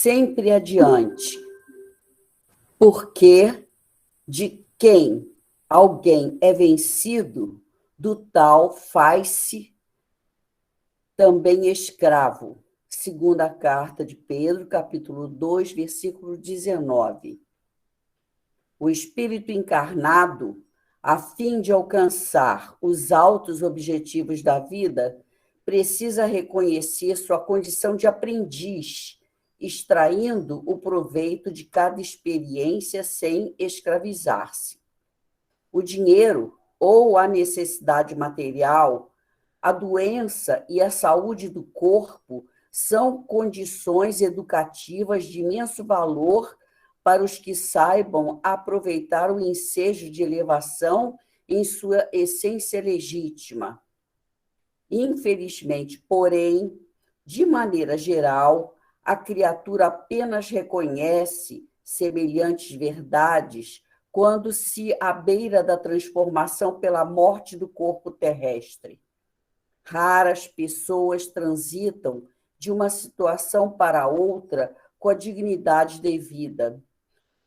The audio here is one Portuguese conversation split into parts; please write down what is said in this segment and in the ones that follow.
sempre adiante, porque de quem alguém é vencido, do tal faz-se também escravo. Segunda carta de Pedro, capítulo 2, versículo 19. O espírito encarnado, a fim de alcançar os altos objetivos da vida, precisa reconhecer sua condição de aprendiz, extraindo o proveito de cada experiência sem escravizar-se. O dinheiro ou a necessidade material, a doença e a saúde do corpo são condições educativas de imenso valor para os que saibam aproveitar o ensejo de elevação em sua essência legítima. Infelizmente, porém, de maneira geral, a criatura apenas reconhece semelhantes verdades quando se à beira da transformação pela morte do corpo terrestre. Raras pessoas transitam de uma situação para outra com a dignidade devida.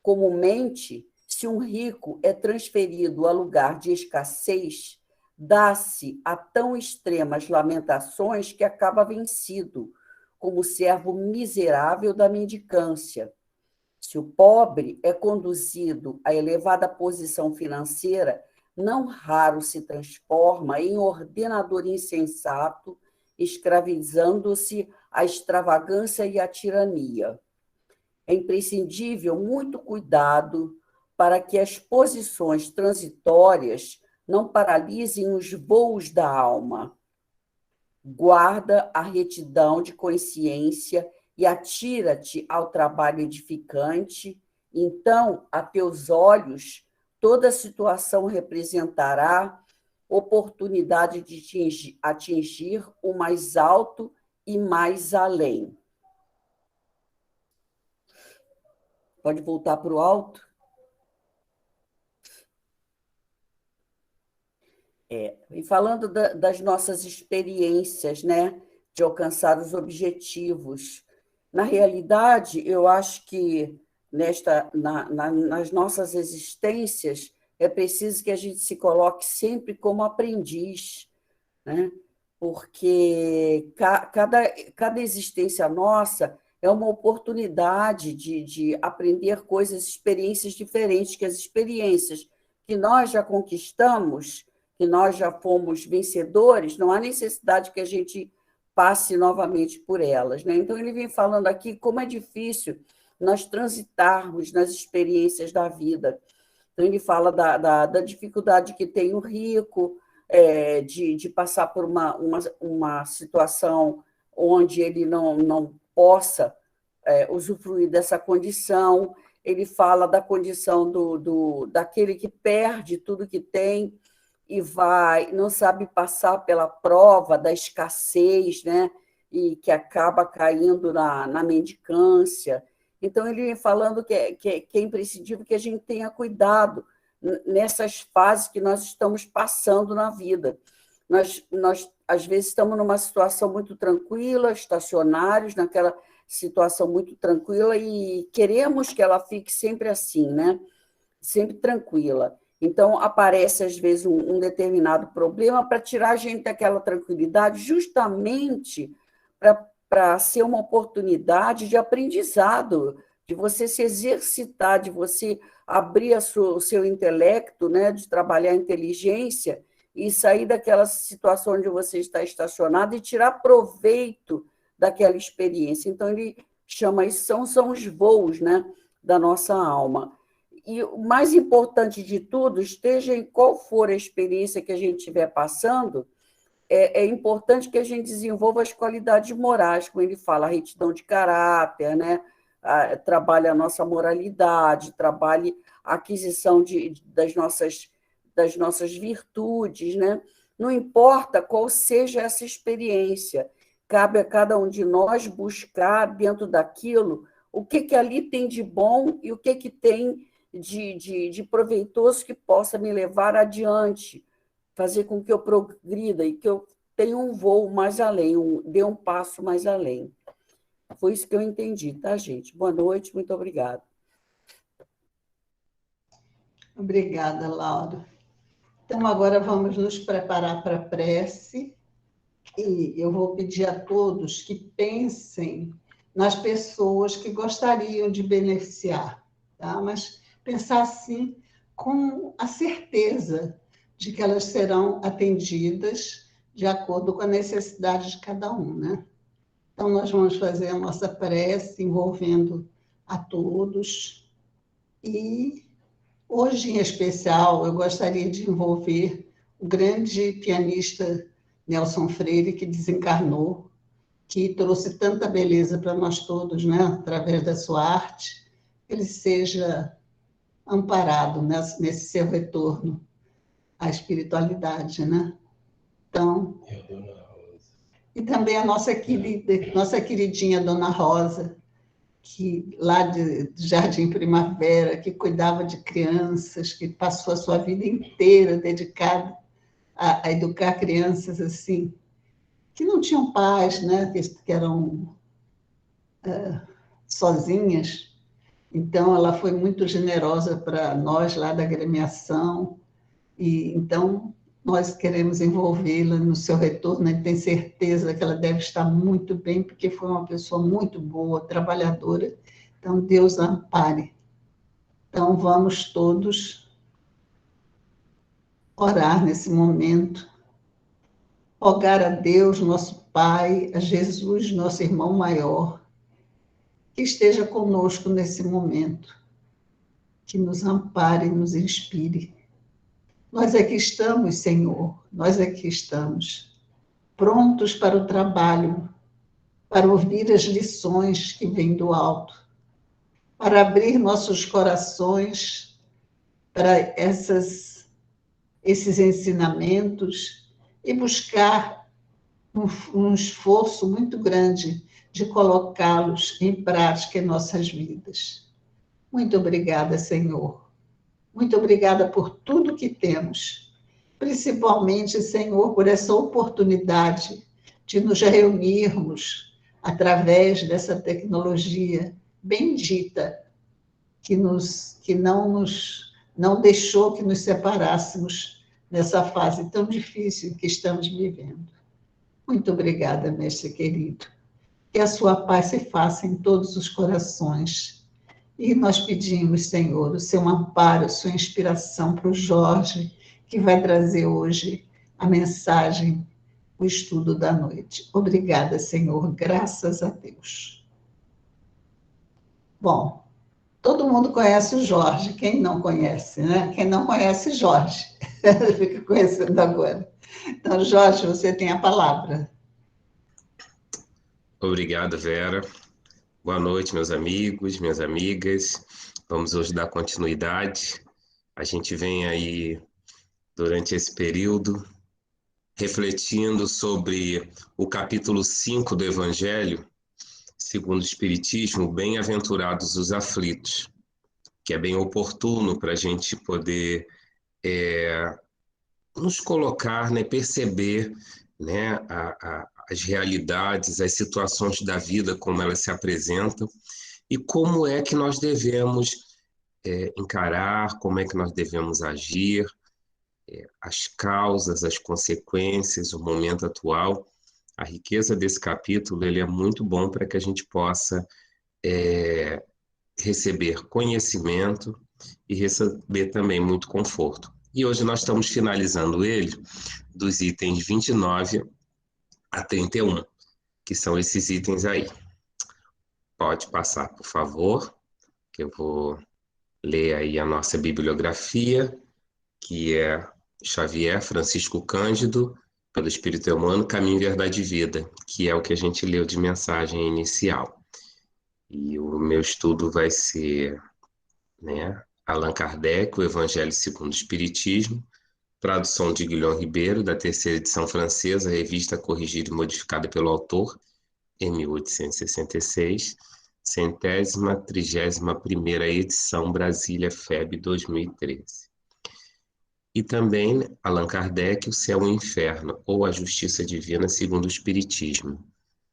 Comumente, se um rico é transferido a lugar de escassez, dá-se a tão extremas lamentações que acaba vencido, como servo miserável da mendicância. Se o pobre é conduzido à elevada posição financeira, não raro se transforma em ordenador insensato, escravizando-se à extravagância e à tirania. É imprescindível muito cuidado para que as posições transitórias não paralisem os voos da alma. Guarda a retidão de consciência e atira-te ao trabalho edificante, então, a teus olhos, toda situação representará oportunidade de atingir o mais alto e mais além. Pode voltar para o alto? E falando das nossas experiências, né, de alcançar os objetivos. Na realidade, eu acho que nas nossas existências é preciso que a gente se coloque sempre como aprendiz, né? Porque cada existência nossa é uma oportunidade de aprender coisas, experiências diferentes, que as experiências que nós já conquistamos, que nós já fomos vencedores, não há necessidade que a gente passe novamente por elas, né? Então, ele vem falando aqui como é difícil nós transitarmos nas experiências da vida. Então, ele fala da dificuldade que tem o rico, de passar por uma situação onde ele não possa usufruir dessa condição. Ele fala da condição daquele que perde tudo que tem e não sabe passar pela prova da escassez, né? E que acaba caindo na mendicância. Então, ele vem falando que é imprescindível que a gente tenha cuidado nessas fases que nós estamos passando na vida. Nós às vezes, estamos numa situação muito tranquila, estacionários, naquela situação muito tranquila, e queremos que ela fique sempre assim, né? Sempre tranquila. Então, aparece, às vezes, um determinado problema para tirar a gente daquela tranquilidade, justamente para ser uma oportunidade de aprendizado, de você se exercitar, de você abrir o seu intelecto, né, de trabalhar a inteligência e sair daquela situação onde você está estacionado e tirar proveito daquela experiência. Então, ele chama isso, são os voos, né, da nossa alma. E o mais importante de tudo, esteja em qual for a experiência que a gente estiver passando, é importante que a gente desenvolva as qualidades morais, como ele fala, a retidão de caráter, né? Trabalhe a nossa moralidade, trabalhe a aquisição das nossas virtudes, né? Não importa qual seja essa experiência, cabe a cada um de nós buscar dentro daquilo o que ali tem de bom e o que tem de proveitoso que possa me levar adiante, fazer com que eu progrida e que eu tenha um voo mais além, dê um passo mais além. Foi isso que eu entendi, tá, gente? Boa noite, muito obrigada. Obrigada, Laura. Então, agora vamos nos preparar para a prece. E eu vou pedir a todos que pensem nas pessoas que gostariam de beneficiar, tá? Mas pensar assim com a certeza de que elas serão atendidas de acordo com a necessidade de cada um, né? Então, nós vamos fazer a nossa prece envolvendo a todos. E hoje, em especial, eu gostaria de envolver o grande pianista Nelson Freire, que desencarnou, que trouxe tanta beleza para nós todos, né, através da sua arte. Ele seja amparado nesse seu retorno à espiritualidade, né? Então, e também a nossa queridinha Dona Rosa, que lá do Jardim Primavera, que cuidava de crianças, que passou a sua vida inteira dedicada a educar crianças assim, que não tinham pais, né, que eram sozinhas. Então, ela foi muito generosa para nós lá da agremiação, e então nós queremos envolvê-la no seu retorno, e tem certeza que ela deve estar muito bem, porque foi uma pessoa muito boa, trabalhadora. Então, Deus a ampare. Então, vamos todos orar nesse momento, rogar a Deus, nosso Pai, a Jesus, nosso irmão maior, que esteja conosco nesse momento, que nos ampare e nos inspire. Nós aqui estamos, Senhor, nós aqui estamos, prontos para o trabalho, para ouvir as lições que vêm do alto, para abrir nossos corações para esses ensinamentos e buscar um esforço muito grande de colocá-los em prática em nossas vidas. Muito obrigada, Senhor. Muito obrigada por tudo que temos. Principalmente, Senhor, por essa oportunidade de nos reunirmos através dessa tecnologia bendita que não deixou que nos separássemos nessa fase tão difícil que estamos vivendo. Muito obrigada, mestre querido. Que a sua paz se faça em todos os corações. E nós pedimos, Senhor, o seu amparo, a sua inspiração para o Jorge, que vai trazer hoje a mensagem, o estudo da noite. Obrigada, Senhor, graças a Deus. Bom, todo mundo conhece o Jorge, quem não conhece, né? Quem não conhece Jorge, fica conhecendo agora. Então, Jorge, você tem a palavra. Obrigado, Vera. Boa noite, meus amigos, minhas amigas. Vamos hoje dar continuidade. A gente vem aí, durante esse período, refletindo sobre o capítulo 5 do Evangelho, segundo o Espiritismo, Bem-aventurados os aflitos, que é bem oportuno para a gente poder nos colocar, né, perceber, né, as realidades, as situações da vida, como elas se apresentam, e como é que nós devemos encarar, como é que nós devemos agir, as causas, as consequências, o momento atual. A riqueza desse capítulo ele é muito bom para que a gente possa receber conhecimento e receber também muito conforto. E hoje nós estamos finalizando ele dos itens 29 a 31, que são esses itens aí. Pode passar, por favor, que eu vou ler aí a nossa bibliografia, que é Xavier Francisco Cândido, pelo Espírito Emmanuel, Caminho, Verdade e Vida, que é o que a gente leu de mensagem inicial. E o meu estudo vai ser, né, Allan Kardec, o Evangelho segundo o Espiritismo, tradução de Guilherme Ribeiro, da terceira edição francesa, revista corrigida e modificada pelo autor, em 1866, 131ª edição, Brasília, FEB 2013. E também Allan Kardec, O Céu e o Inferno, ou a Justiça Divina segundo o Espiritismo,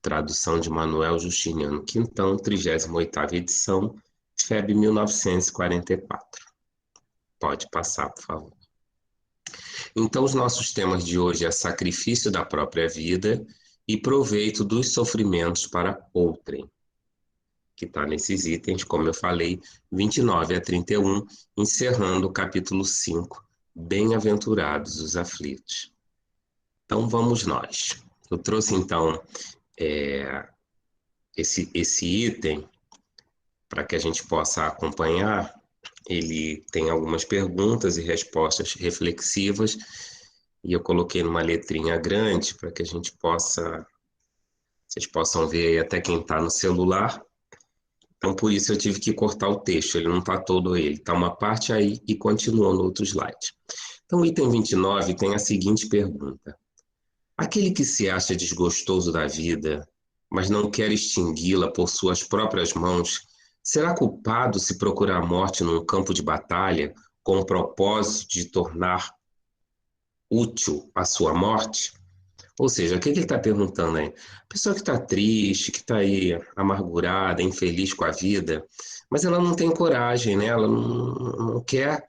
tradução de Manuel Justiniano Quintão, 38ª edição, FEB 1944. Pode passar, por favor. Então, os nossos temas de hoje é sacrifício da própria vida e proveito dos sofrimentos para outrem, que está nesses itens, como eu falei, 29 a 31, encerrando o capítulo 5, Bem-aventurados os aflitos. Então, vamos nós. Eu trouxe, então, esse item para que a gente possa acompanhar. Ele tem algumas perguntas e respostas reflexivas, e eu coloquei numa letrinha grande para que a gente possa, vocês possam ver aí até quem está no celular. Então, por isso eu tive que cortar o texto, ele não está todo ele, está uma parte aí e continua no outro slide. Então, o item 29 tem a seguinte pergunta: aquele que se acha desgostoso da vida, mas não quer extingui-la por suas próprias mãos, será culpado se procurar a morte num campo de batalha com o propósito de tornar útil a sua morte? Ou seja, o que ele está perguntando aí? A pessoa que está triste, que está aí amargurada, infeliz com a vida, mas ela não tem coragem, né? Ela não quer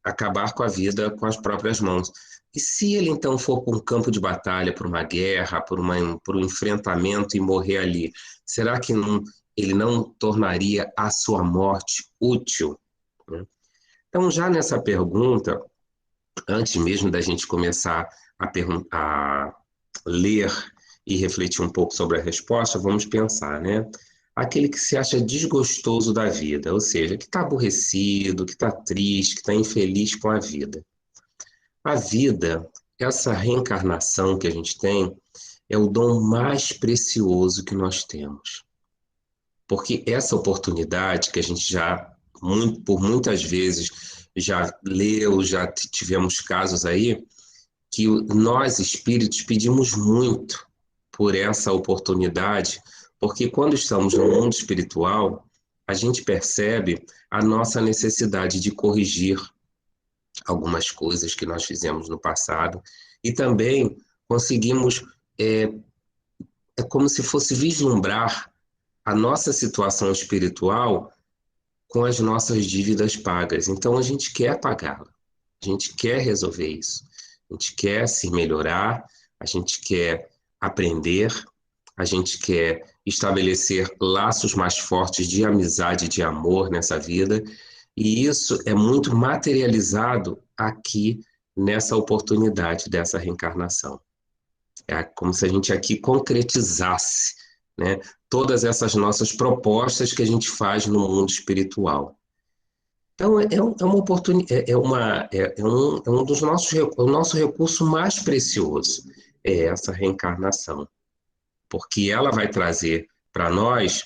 acabar com a vida com as próprias mãos. E se ele então for para um campo de batalha, para uma guerra, por um enfrentamento e morrer ali, será que ele não tornaria a sua morte útil? Então, já nessa pergunta, antes mesmo da gente começar a ler e refletir um pouco sobre a resposta, vamos pensar, né? Aquele que se acha desgostoso da vida, ou seja, que está aborrecido, que está triste, que está infeliz com a vida. A vida, essa reencarnação que a gente tem, é o dom mais precioso que nós temos. Porque essa oportunidade que a gente já, por muitas vezes, já leu, já tivemos casos aí, que nós, espíritos, pedimos muito por essa oportunidade, porque quando estamos no mundo espiritual, a gente percebe a nossa necessidade de corrigir algumas coisas que nós fizemos no passado, e também conseguimos, é como se fosse vislumbrar a nossa situação espiritual com as nossas dívidas pagas. Então, a gente quer pagá-la, a gente quer resolver isso, a gente quer se melhorar, a gente quer aprender, a gente quer estabelecer laços mais fortes de amizade, de amor nessa vida, e isso é muito materializado aqui nessa oportunidade dessa reencarnação. É como se a gente aqui concretizasse, né, todas essas nossas propostas que a gente faz no mundo espiritual. Então, é uma oportunidade, um dos o nosso recurso mais precioso, é essa reencarnação, porque ela vai trazer para nós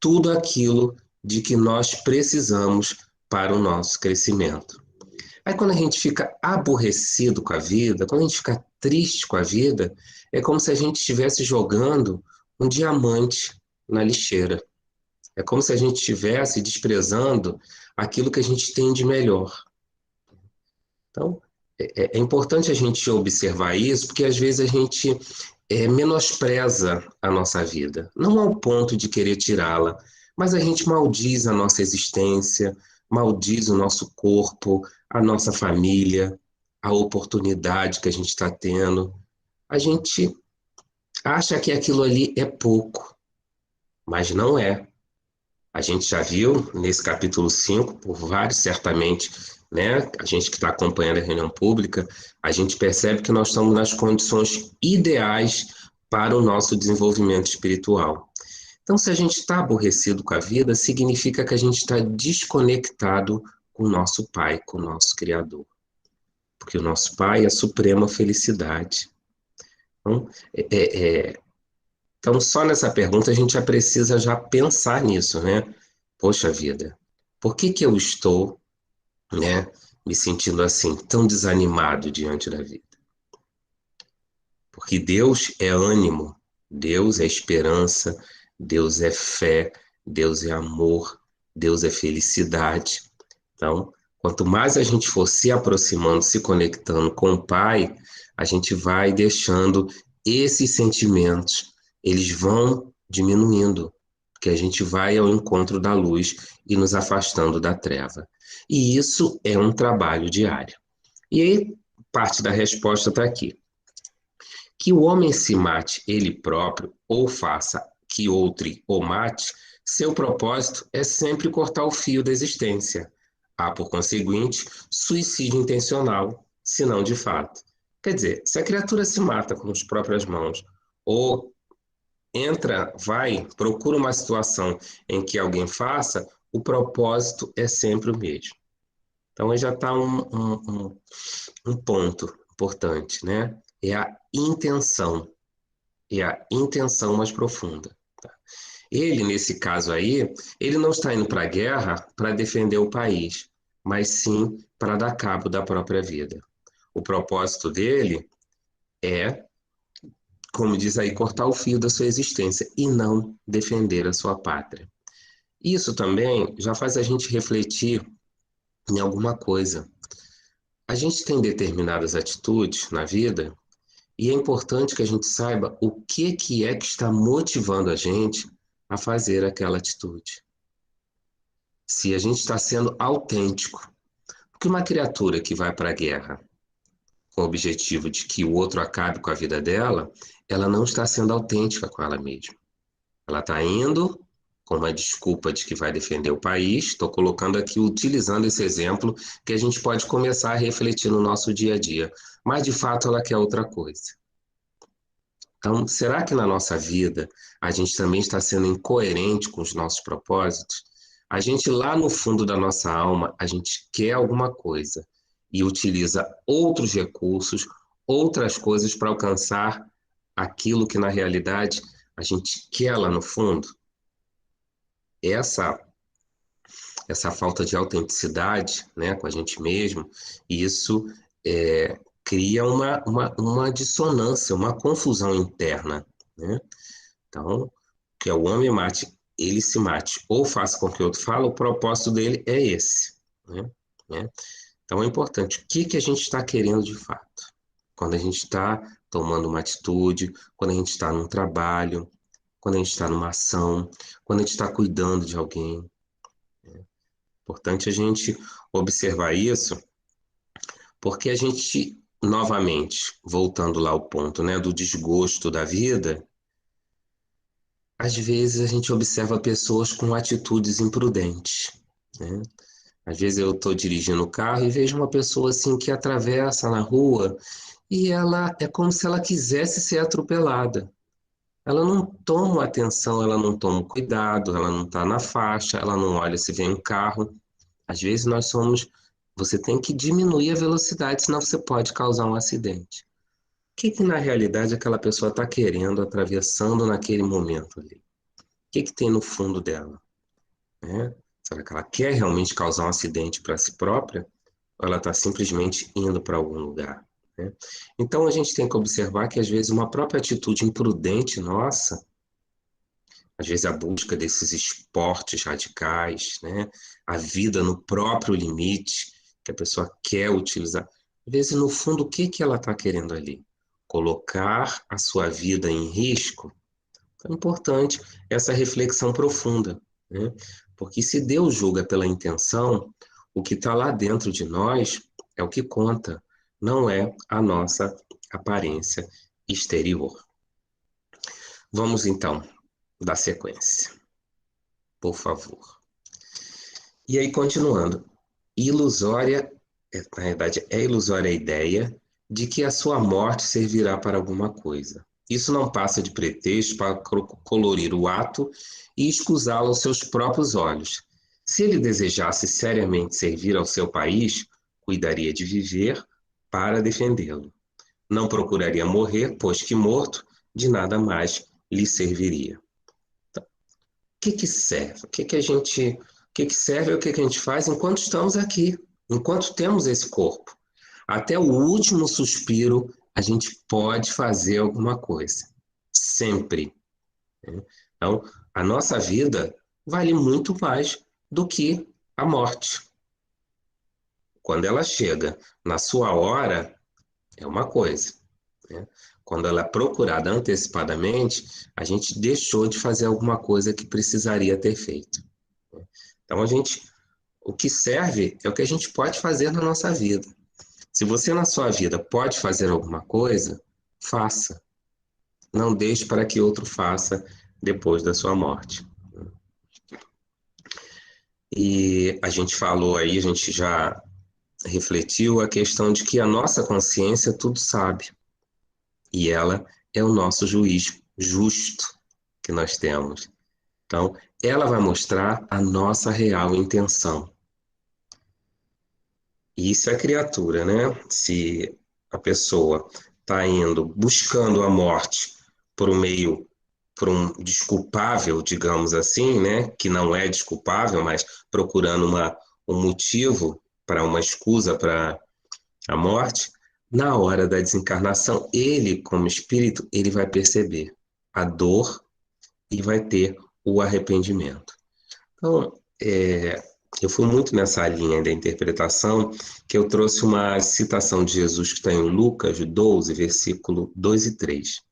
tudo aquilo de que nós precisamos para o nosso crescimento. Aí, quando a gente fica aborrecido com a vida, quando a gente fica triste com a vida, é como se a gente estivesse jogando um diamante na lixeira. É como se a gente estivesse desprezando aquilo que a gente tem de melhor. Então, é importante a gente observar isso, porque às vezes a gente menospreza a nossa vida. Não ao ponto de querer tirá-la, mas a gente maldiz a nossa existência, maldiz o nosso corpo, a nossa família, a oportunidade que a gente está tendo. A gente acha que aquilo ali é pouco, mas não é. A gente já viu nesse capítulo 5, por vários, certamente, né? A gente que está acompanhando a reunião pública, a gente percebe que nós estamos nas condições ideais para o nosso desenvolvimento espiritual. Então, se a gente está aborrecido com a vida, significa que a gente está desconectado com o nosso Pai, com o nosso Criador. Porque o nosso Pai é a suprema felicidade. Então, só nessa pergunta a gente já precisa já pensar nisso, né? Poxa vida, por que eu estou, né, me sentindo assim, tão desanimado diante da vida? Porque Deus é ânimo, Deus é esperança, Deus é fé, Deus é amor, Deus é felicidade. Então, quanto mais a gente for se aproximando, se conectando com o Pai, a gente vai deixando esses sentimentos eles vão diminuindo, porque a gente vai ao encontro da luz e nos afastando da treva. E isso é um trabalho diário. E aí, parte da resposta está aqui. Que o homem se mate ele próprio, ou faça que outro o mate, seu propósito é sempre cortar o fio da existência. Há, por conseguinte, suicídio intencional, se não de fato. Quer dizer, se a criatura se mata com as próprias mãos, ou procura uma situação em que alguém faça, o propósito é sempre o mesmo. Então aí já está um ponto importante, né? É a intenção. É a intenção mais profunda. Tá? Ele, nesse caso aí, ele não está indo para a guerra para defender o país, mas sim para dar cabo da própria vida. O propósito dele é, como diz aí, cortar o fio da sua existência e não defender a sua pátria. Isso também já faz a gente refletir em alguma coisa. A gente tem determinadas atitudes na vida e é importante que a gente saiba o que é que está motivando a gente a fazer aquela atitude. Se a gente está sendo autêntico. Porque uma criatura que vai para a guerra com o objetivo de que o outro acabe com a vida dela, ela não está sendo autêntica com ela mesma. Ela está indo com uma desculpa de que vai defender o país. Estou colocando aqui, utilizando esse exemplo, que a gente pode começar a refletir no nosso dia a dia. Mas, de fato, ela quer outra coisa. Então, será que na nossa vida a gente também está sendo incoerente com os nossos propósitos? A gente lá no fundo da nossa alma, a gente quer alguma coisa e utiliza outros recursos, outras coisas para alcançar aquilo que na realidade a gente quer lá no fundo. Essa falta de autenticidade, né, com a gente mesmo, isso cria uma dissonância, uma confusão interna, né? Então, que é o homem mate, ele se mate, ou faça com que o outro fale, o propósito dele é esse, né? Então, é importante, o que a gente está querendo de fato? Quando a gente está tomando uma atitude, quando a gente está num trabalho, quando a gente está numa ação, quando a gente está cuidando de alguém. É importante a gente observar isso, porque a gente, novamente, voltando lá ao ponto, né, do desgosto da vida, às vezes a gente observa pessoas com atitudes imprudentes, né? Às vezes eu estou dirigindo o carro e vejo uma pessoa assim que atravessa na rua e ela é como se ela quisesse ser atropelada. Ela não toma atenção, ela não toma cuidado, ela não está na faixa, ela não olha se vem um carro. Às vezes você tem que diminuir a velocidade, senão você pode causar um acidente. O que na realidade aquela pessoa está querendo, atravessando naquele momento ali? O que tem no fundo dela, né? Será que ela quer realmente causar um acidente para si própria? Ou ela está simplesmente indo para algum lugar, né? Então a gente tem que observar que às vezes uma própria atitude imprudente nossa, às vezes a busca desses esportes radicais, né? A vida no próprio limite, que a pessoa quer utilizar. Às vezes, no fundo, o que ela está querendo ali? Colocar a sua vida em risco? É importante essa reflexão profunda, né? Porque se Deus julga pela intenção, o que está lá dentro de nós é o que conta, não é a nossa aparência exterior. Vamos então dar sequência, por favor. E aí, continuando, na verdade, é ilusória a ideia de que a sua morte servirá para alguma coisa. Isso não passa de pretexto para colorir o ato e escusá-lo aos seus próprios olhos. Se ele desejasse seriamente servir ao seu país, cuidaria de viver para defendê-lo. Não procuraria morrer, pois que morto, de nada mais lhe serviria. Então, o que serve? O que serve é o que a gente faz enquanto estamos aqui, enquanto temos esse corpo. Até o último suspiro, a gente pode fazer alguma coisa. Sempre. Né? Então, a nossa vida vale muito mais do que a morte. Quando ela chega na sua hora, é uma coisa, né? quando ela é procurada antecipadamente, a gente deixou de fazer alguma coisa que precisaria ter feito. Então, o que serve é o que a gente pode fazer na nossa vida. Se você na sua vida pode fazer alguma coisa, faça. Não deixe para que outro faça depois da sua morte. E a gente falou aí, a gente já refletiu a questão de que a nossa consciência tudo sabe. E ela é o nosso juiz justo que nós temos. Então, ela vai mostrar a nossa real intenção. E isso é criatura, né? Se a pessoa está indo buscando a morte por um desculpável, digamos assim, né? Que não é desculpável, mas procurando um motivo para uma escusa para a morte, na hora da desencarnação, ele, como espírito, ele vai perceber a dor e vai ter o arrependimento. Então, eu fui muito nessa linha da interpretação, que eu trouxe uma citação de Jesus que está em Lucas 12, versículo 2 e 3.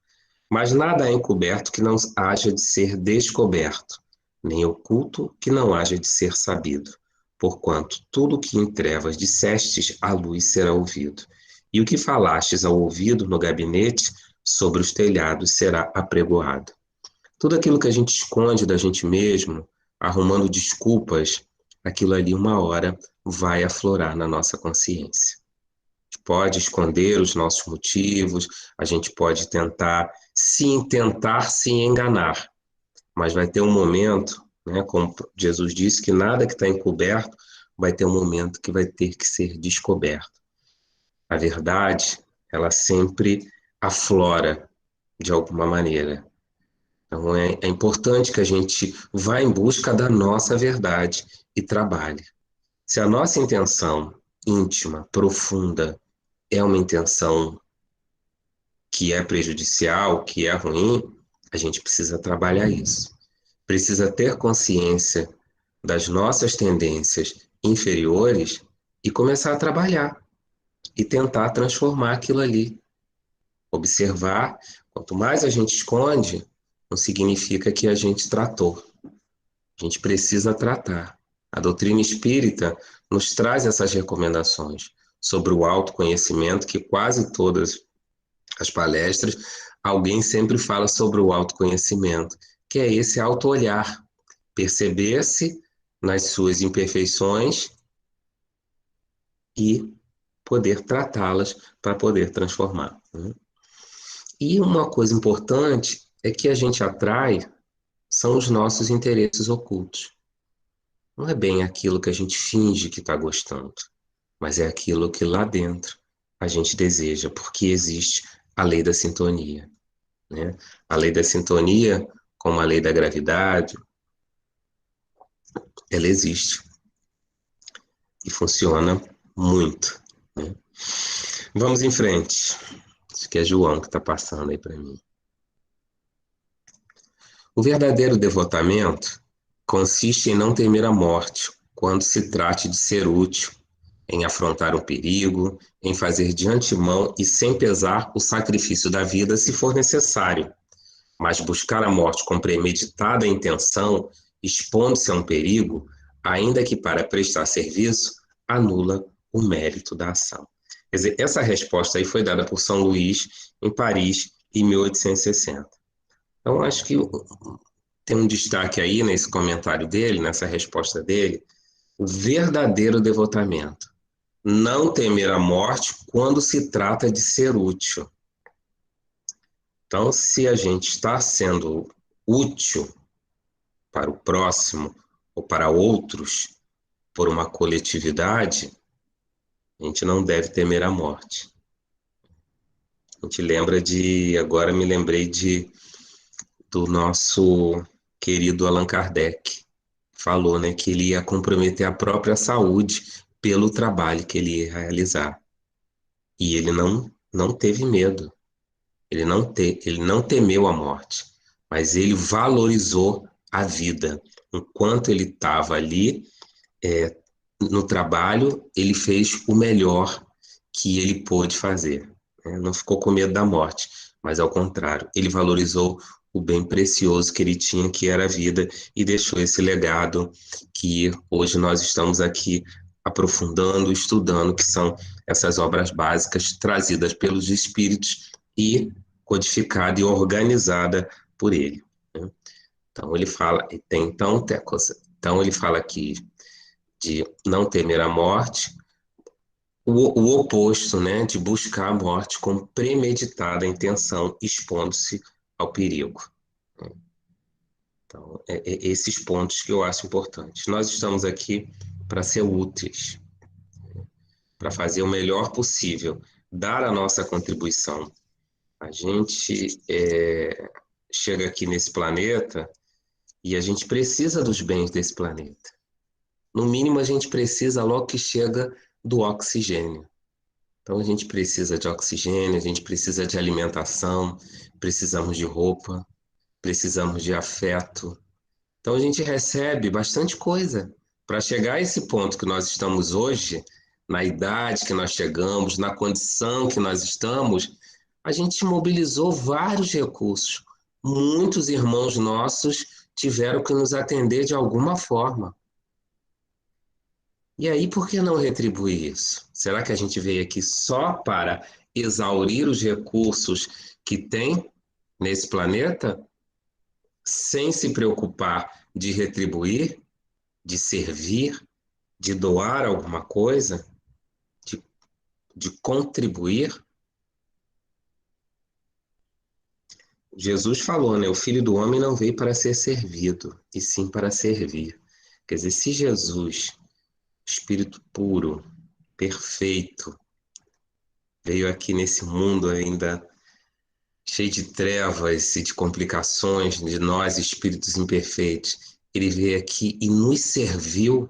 Mas nada é encoberto que não haja de ser descoberto, nem oculto que não haja de ser sabido. Porquanto tudo que em trevas dissestes, à luz será ouvido. E o que falastes ao ouvido no gabinete, sobre os telhados será apregoado. Tudo aquilo que a gente esconde da gente mesmo, arrumando desculpas, aquilo ali uma hora vai aflorar na nossa consciência. A gente pode esconder os nossos motivos, a gente pode tentar se enganar, mas vai ter um momento, né, como Jesus disse, que nada que está encoberto vai ter um momento que vai ter que ser descoberto. A verdade, ela sempre aflora de alguma maneira. Então, é importante que a gente vá em busca da nossa verdade e trabalhe. Se a nossa intenção íntima, profunda, é uma intenção que é prejudicial, que é ruim, a gente precisa trabalhar isso. Precisa ter consciência das nossas tendências inferiores e começar a trabalhar e tentar transformar aquilo ali. Observar, quanto mais a gente esconde, não significa que a gente tratou. A gente precisa tratar. A doutrina espírita nos traz essas recomendações sobre o autoconhecimento, que quase todas as palestras, alguém sempre fala sobre o autoconhecimento, que é esse auto-olhar, perceber-se nas suas imperfeições e poder tratá-las para poder transformar. E uma coisa importante é que a gente atrai são os nossos interesses ocultos. Não é bem aquilo que a gente finge que está gostando, mas é aquilo que lá dentro a gente deseja, porque existe a lei da sintonia, né? A lei da sintonia, como a lei da gravidade, ela existe e funciona muito, né? Vamos em frente. Acho que é João que está passando aí para mim. O verdadeiro devotamento consiste em não temer a morte quando se trate de ser útil, em afrontar um perigo, em fazer de antemão e sem pesar o sacrifício da vida se for necessário, mas buscar a morte com premeditada intenção, expondo-se a um perigo, ainda que para prestar serviço, anula o mérito da ação. Quer dizer, essa resposta aí foi dada por São Luís, em Paris, em 1860. Então, acho que tem um destaque aí nesse comentário dele, nessa resposta dele, o verdadeiro devotamento. Não temer a morte quando se trata de ser útil. Então, se a gente está sendo útil para o próximo ou para outros, por uma coletividade, a gente não deve temer a morte. A gente agora me lembrei do nosso querido Allan Kardec, falou, né, que ele ia comprometer a própria saúde pelo trabalho que ele ia realizar. E ele não teve medo. Ele não temeu a morte, mas ele valorizou a vida. Enquanto ele estava ali, no trabalho, ele fez o melhor que ele pôde fazer. Não ficou com medo da morte, mas ao contrário, ele valorizou o bem precioso que ele tinha, que era a vida, e deixou esse legado que hoje nós estamos aqui aprofundando, estudando, que são essas obras básicas trazidas pelos espíritos e codificada e organizada por ele, né? Então ele fala, então ele fala aqui de não temer a morte, o oposto, né, de buscar a morte com premeditada intenção, expondo-se ao perigo. Então, esses pontos que eu acho importantes. Nós estamos aqui para ser úteis, para fazer o melhor possível, dar a nossa contribuição. A gente chega aqui nesse planeta e a gente precisa dos bens desse planeta. No mínimo, a gente precisa, logo que chega, do oxigênio. Então, a gente precisa de oxigênio, a gente precisa de alimentação, precisamos de roupa, precisamos de afeto. Então, a gente recebe bastante coisa para chegar a esse ponto que nós estamos hoje, na idade que nós chegamos, na condição que nós estamos. A gente mobilizou vários recursos. Muitos irmãos nossos tiveram que nos atender de alguma forma. E aí, por que não retribuir isso? Será que a gente veio aqui só para exaurir os recursos que tem nesse planeta, sem se preocupar de retribuir, de servir, de doar alguma coisa, de contribuir? Jesus falou, né? O Filho do Homem não veio para ser servido, e sim para servir. Quer dizer, se Jesus, Espírito puro, perfeito, veio aqui nesse mundo ainda cheio de trevas e de complicações, de nós, espíritos imperfeitos, ele veio aqui e nos serviu,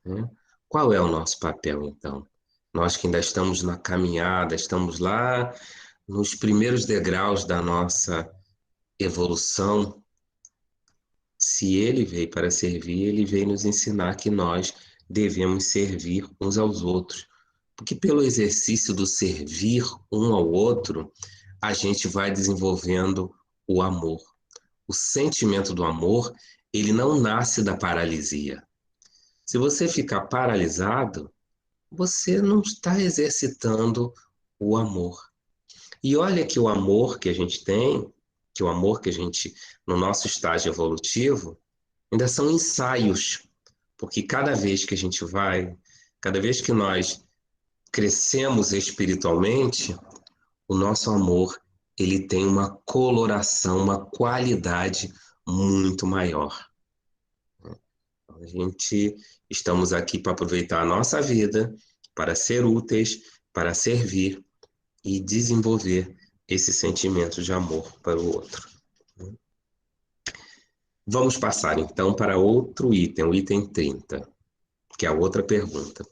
né? Qual é o nosso papel, então? Nós que ainda estamos na caminhada, estamos lá nos primeiros degraus da nossa evolução. Se ele veio para servir, ele veio nos ensinar que nós devemos servir uns aos outros. Porque pelo exercício do servir um ao outro, a gente vai desenvolvendo o amor. O sentimento do amor, ele não nasce da paralisia. Se você ficar paralisado, você não está exercitando o amor. E olha que o amor que a gente tem, que o amor que a gente, no nosso estágio evolutivo, ainda são ensaios. Porque cada vez que a gente vai, cada vez que nós crescemos espiritualmente, o nosso amor, ele tem uma coloração, uma qualidade muito maior. A gente estamos aqui para aproveitar a nossa vida, para ser úteis, para servir e desenvolver esse sentimento de amor para o outro. Vamos passar então para outro item, o item 30, que é a outra pergunta.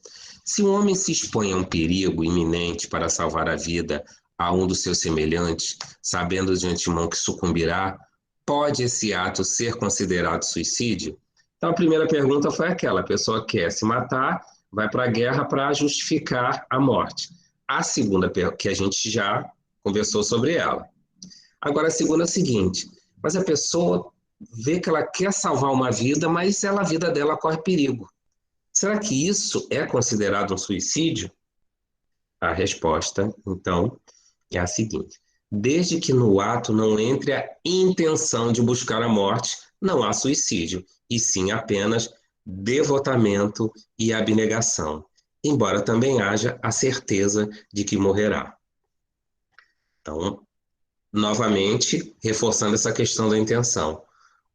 Se um homem se expõe a um perigo iminente para salvar a vida a um dos seus semelhantes, sabendo de antemão que sucumbirá, pode esse ato ser considerado suicídio? Então, a primeira pergunta foi aquela: a pessoa quer se matar, vai para a guerra para justificar a morte. A segunda, que a gente já conversou sobre ela. Agora, a segunda é a seguinte: mas a pessoa vê que ela quer salvar uma vida, mas a vida dela corre perigo. Será que isso é considerado um suicídio? A resposta, então, é a seguinte: desde que no ato não entre a intenção de buscar a morte, não há suicídio, e sim apenas devotamento e abnegação, embora também haja a certeza de que morrerá. Então, novamente, reforçando essa questão da intenção.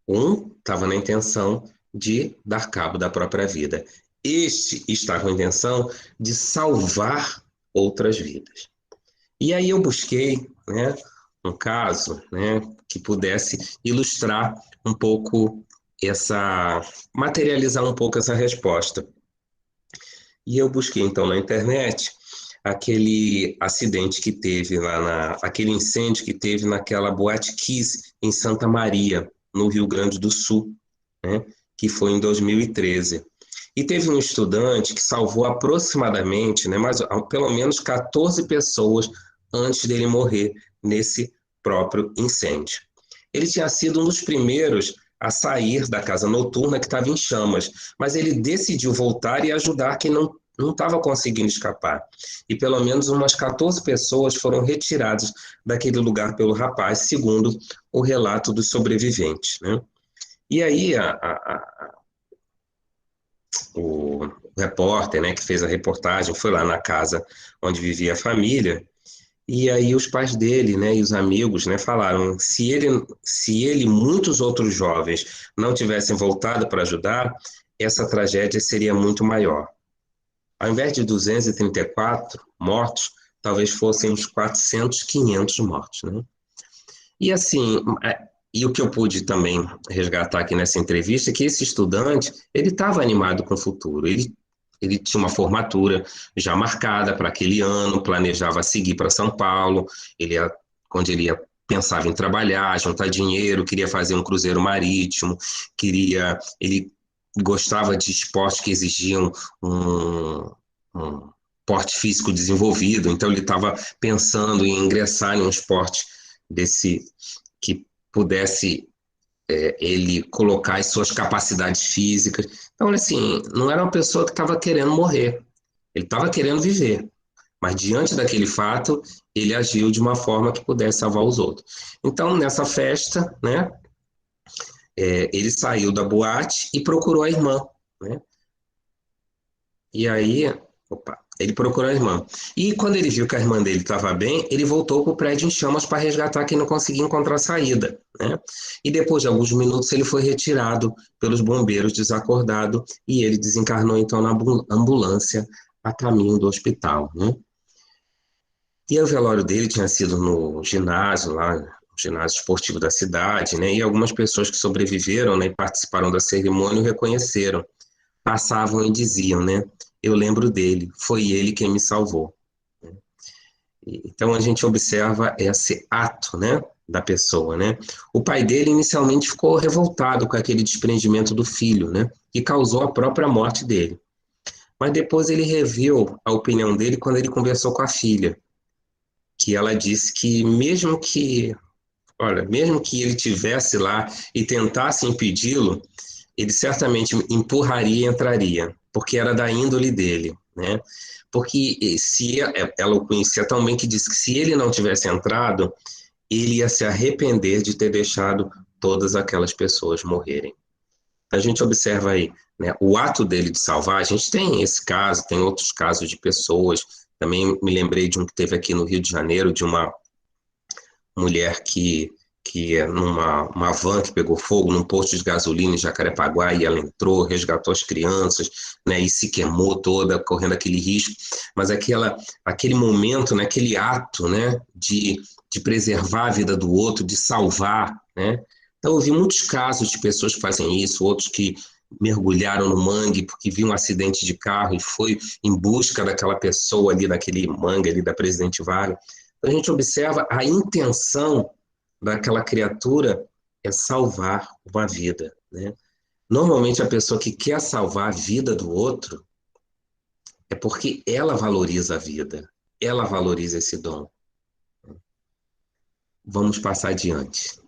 Um estava na intenção de dar cabo da própria vida. Este está com a intenção de salvar outras vidas. E aí eu busquei, né, um caso, né, que pudesse ilustrar um pouco materializar um pouco essa resposta. E eu busquei então na internet aquele acidente que teve aquele incêndio que teve naquela Boate Kiss em Santa Maria, no Rio Grande do Sul, né, que foi em 2013. E teve um estudante que salvou aproximadamente, né, pelo menos 14 pessoas antes dele morrer nesse próprio incêndio. Ele tinha sido um dos primeiros a sair da casa noturna que estava em chamas, mas ele decidiu voltar e ajudar quem não estava conseguindo escapar. E pelo menos umas 14 pessoas foram retiradas daquele lugar pelo rapaz, segundo o relato dos sobreviventes, né? E aí o repórter, né, que fez a reportagem foi lá na casa onde vivia a família, e aí os pais dele, né, e os amigos, né, falaram, se ele e muitos outros jovens não tivessem voltado para ajudar, essa tragédia seria muito maior. Ao invés de 234 mortos, talvez fossem uns 400, 500 mortos, né? E assim, e o que eu pude também resgatar aqui nessa entrevista é que esse estudante, ele estava animado com o futuro, ele tinha uma formatura já marcada para aquele ano, planejava seguir para São Paulo, onde ele pensava em trabalhar, juntar dinheiro, queria fazer um cruzeiro marítimo, ele gostava de esportes que exigiam um porte físico desenvolvido, então ele estava pensando em ingressar em um esporte desse que pudesse ele colocar as suas capacidades físicas. Então, assim, não era uma pessoa que estava querendo morrer, ele estava querendo viver, mas diante daquele fato, ele agiu de uma forma que pudesse salvar os outros. Então, nessa festa, né, ele saiu da boate e procurou a irmã, né? E aí, ele procurou a irmã. E quando ele viu que a irmã dele estava bem, ele voltou para o prédio em chamas para resgatar quem não conseguia encontrar saída, né? E depois de alguns minutos ele foi retirado pelos bombeiros desacordado e ele desencarnou então na ambulância a caminho do hospital, né? E o velório dele tinha sido no ginásio, lá no ginásio esportivo da cidade, né? E algumas pessoas que sobreviveram, né, e participaram da cerimônia o reconheceram. Passavam e diziam, né? Eu lembro dele, foi ele quem me salvou. Então a gente observa esse ato, né, da pessoa, né? O pai dele inicialmente ficou revoltado com aquele desprendimento do filho, né, que causou a própria morte dele. Mas depois ele reviu a opinião dele quando ele conversou com a filha, que ela disse que mesmo que ele tivesse lá e tentasse impedi-lo, ele certamente empurraria e entraria, porque era da índole dele, né? Porque ela o conhecia tão bem que disse que se ele não tivesse entrado, ele ia se arrepender de ter deixado todas aquelas pessoas morrerem. A gente observa aí, né, o ato dele de salvar, a gente tem esse caso, tem outros casos de pessoas, também me lembrei de um que teve aqui no Rio de Janeiro, de uma mulher que numa van que pegou fogo num posto de gasolina em Jacarepaguá e ela entrou, resgatou as crianças, né, e se queimou toda, correndo aquele risco, mas aquele momento, né, aquele ato, né, de preservar a vida do outro, de salvar, né, então eu vi muitos casos de pessoas que fazem isso, outros que mergulharam no mangue porque viu um acidente de carro e foi em busca daquela pessoa ali naquele mangue ali da Presidente Vargas. Então, a gente observa a intenção daquela criatura é salvar uma vida, né? Normalmente a pessoa que quer salvar a vida do outro é porque ela valoriza a vida, ela valoriza esse dom. Vamos passar adiante.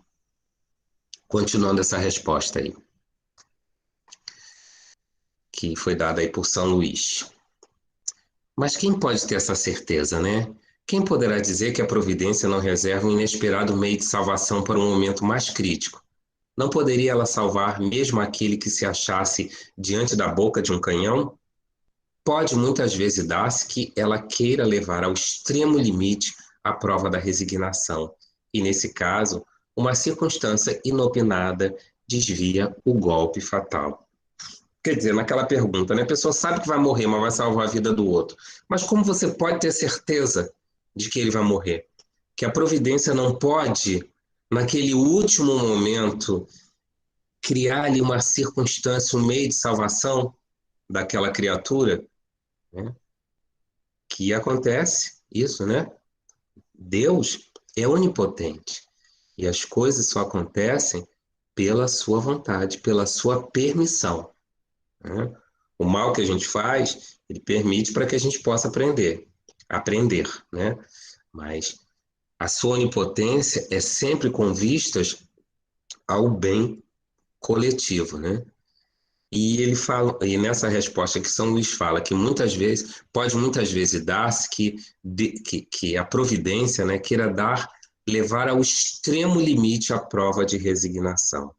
Continuando essa resposta aí, que foi dada aí por São Luís. Mas quem pode ter essa certeza, né? Quem poderá dizer que a providência não reserva um inesperado meio de salvação para um momento mais crítico? Não poderia ela salvar mesmo aquele que se achasse diante da boca de um canhão? Pode muitas vezes dar-se que ela queira levar ao extremo limite a prova da resignação, e nesse caso, uma circunstância inopinada desvia o golpe fatal. Quer dizer, naquela pergunta, né? A pessoa sabe que vai morrer, mas vai salvar a vida do outro. Mas como você pode ter certeza de que ele vai morrer? Que a providência não pode, naquele último momento, criar ali uma circunstância, um meio de salvação daquela criatura, né? Que acontece isso, né? Deus é onipotente e as coisas só acontecem pela sua vontade, pela sua permissão, né? O mal que a gente faz, ele permite para que a gente possa aprender, né? mas a sua onipotência é sempre com vistas ao bem coletivo, né? E ele fala, e nessa resposta que São Luís fala que muitas vezes dar-se que a providência, né, queira levar ao extremo limite a prova de resignação.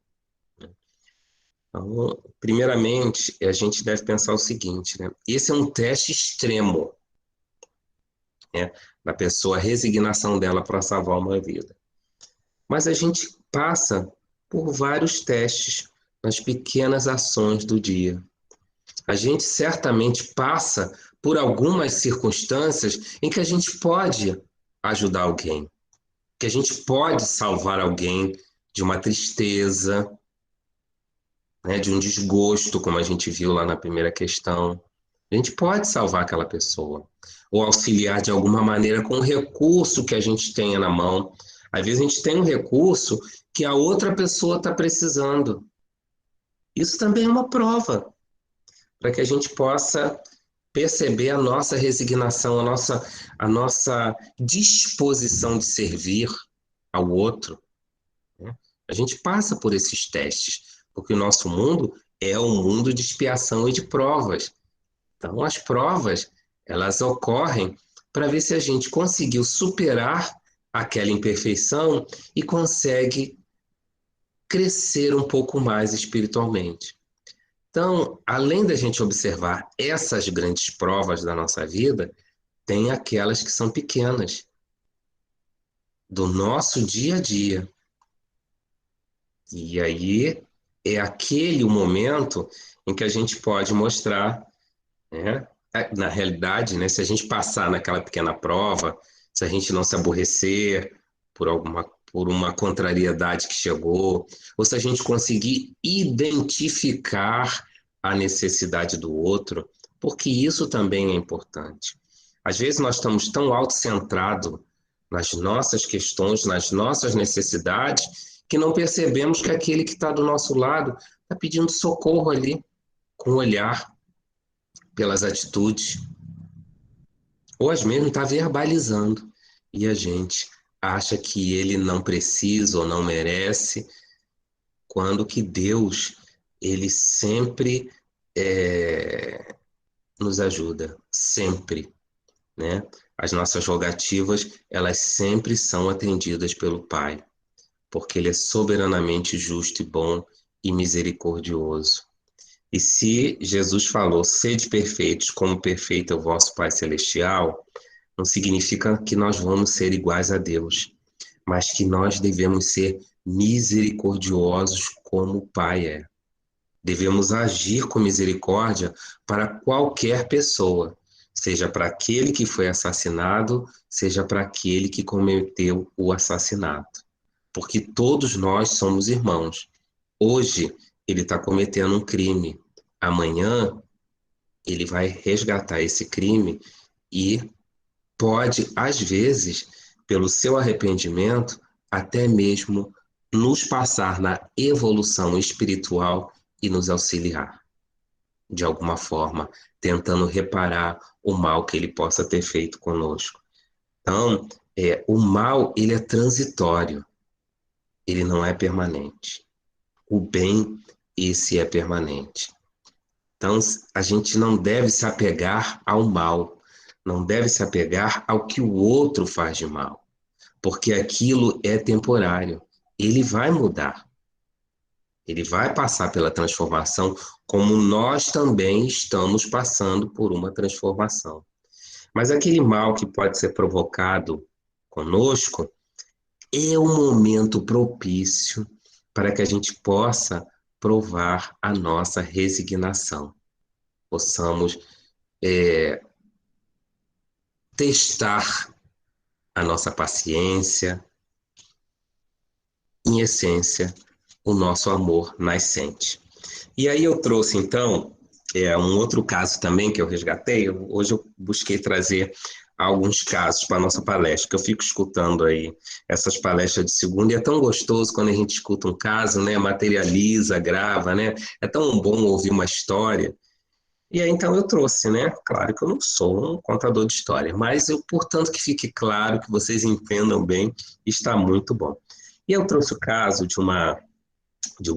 Então, primeiramente, a gente deve pensar o seguinte, né? Esse é um teste extremo, né, da pessoa, a resignação dela para salvar uma vida. Mas a gente passa por vários testes nas pequenas ações do dia. A gente certamente passa por algumas circunstâncias em que a gente pode ajudar alguém, que a gente pode salvar alguém de uma tristeza, né, de um desgosto, como a gente viu lá na primeira questão. A gente pode salvar aquela pessoa, ou auxiliar de alguma maneira com o recurso que a gente tenha na mão. Às vezes a gente tem um recurso que a outra pessoa está precisando. Isso também é uma prova para que a gente possa perceber a nossa resignação, a nossa disposição de servir ao outro, né? A gente passa por esses testes, porque o nosso mundo é um mundo de expiação e de provas. Então, as provas, elas ocorrem para ver se a gente conseguiu superar aquela imperfeição e consegue crescer um pouco mais espiritualmente. Então, além da gente observar essas grandes provas da nossa vida, tem aquelas que são pequenas, do nosso dia a dia. E aí é aquele o momento em que a gente pode mostrar, né? Na realidade, né, se a gente passar naquela pequena prova, se a gente não se aborrecer por uma contrariedade que chegou, ou se a gente conseguir identificar a necessidade do outro, porque isso também é importante. Às vezes nós estamos tão autocentrados nas nossas questões, nas nossas necessidades, que não percebemos que aquele que está do nosso lado está pedindo socorro ali, com o olhar, pelas atitudes, ou às vezes está verbalizando, e a gente acha que ele não precisa ou não merece, quando que Deus, ele sempre nos ajuda, sempre, né? As nossas rogativas, elas sempre são atendidas pelo Pai, porque ele é soberanamente justo e bom e misericordioso. E se Jesus falou, sede perfeitos, como perfeito é o vosso Pai Celestial, não significa que nós vamos ser iguais a Deus, mas que nós devemos ser misericordiosos como o Pai é. Devemos agir com misericórdia para qualquer pessoa, seja para aquele que foi assassinado, seja para aquele que cometeu o assassinato. Porque todos nós somos irmãos. Hoje, ele está cometendo um crime. Amanhã, ele vai resgatar esse crime e pode, às vezes, pelo seu arrependimento, até mesmo nos passar na evolução espiritual e nos auxiliar, de alguma forma, tentando reparar o mal que ele possa ter feito conosco. Então, o mal, ele é transitório, ele não é permanente. O bem, esse é permanente. Então, a gente não deve se apegar ao mal, não deve se apegar ao que o outro faz de mal, porque aquilo é temporário, ele vai mudar, ele vai passar pela transformação, como nós também estamos passando por uma transformação. Mas aquele mal que pode ser provocado conosco é o momento propício para que a gente possa provar a nossa resignação. Possamos testar a nossa paciência, em essência, o nosso amor nascente. E aí eu trouxe, então, um outro caso também que eu resgatei. Hoje eu busquei trazer alguns casos para a nossa palestra, que eu fico escutando aí essas palestras de segunda, e é tão gostoso quando a gente escuta um caso, né, materializa, grava, né? É tão bom ouvir uma história. E aí, então, eu trouxe, né? Claro que eu não sou um contador de história, mas eu, portanto, que fique claro, que vocês entendam bem, está muito bom. E eu trouxe o caso de uma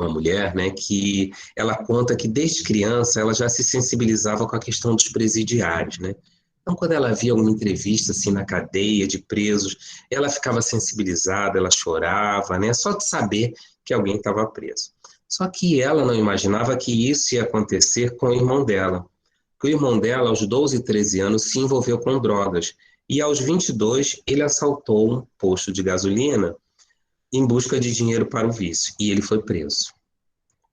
mulher, né, que ela conta que desde criança ela já se sensibilizava com a questão dos presidiários, né? Então, quando ela via uma entrevista assim na cadeia de presos, ela ficava sensibilizada, ela chorava, né, só de saber que alguém estava preso. Só que ela não imaginava que isso ia acontecer com o irmão dela. Que o irmão dela, aos 12 13 anos, se envolveu com drogas. E aos 22, ele assaltou um posto de gasolina em busca de dinheiro para o vício. E ele foi preso.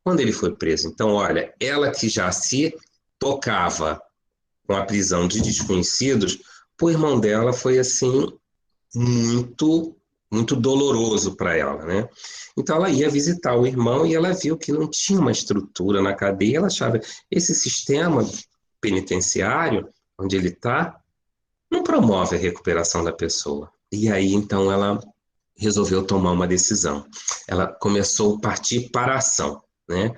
Quando ele foi preso, então, olha, ela que já se tocava com a prisão de desconhecidos, o irmão dela foi assim muito muito doloroso para ela, né? Então ela ia visitar o irmão e ela viu que não tinha uma estrutura na cadeia, ela achava esse sistema penitenciário onde ele está não promove a recuperação da pessoa. E aí então ela resolveu tomar uma decisão. Ela começou a partir para a ação, né?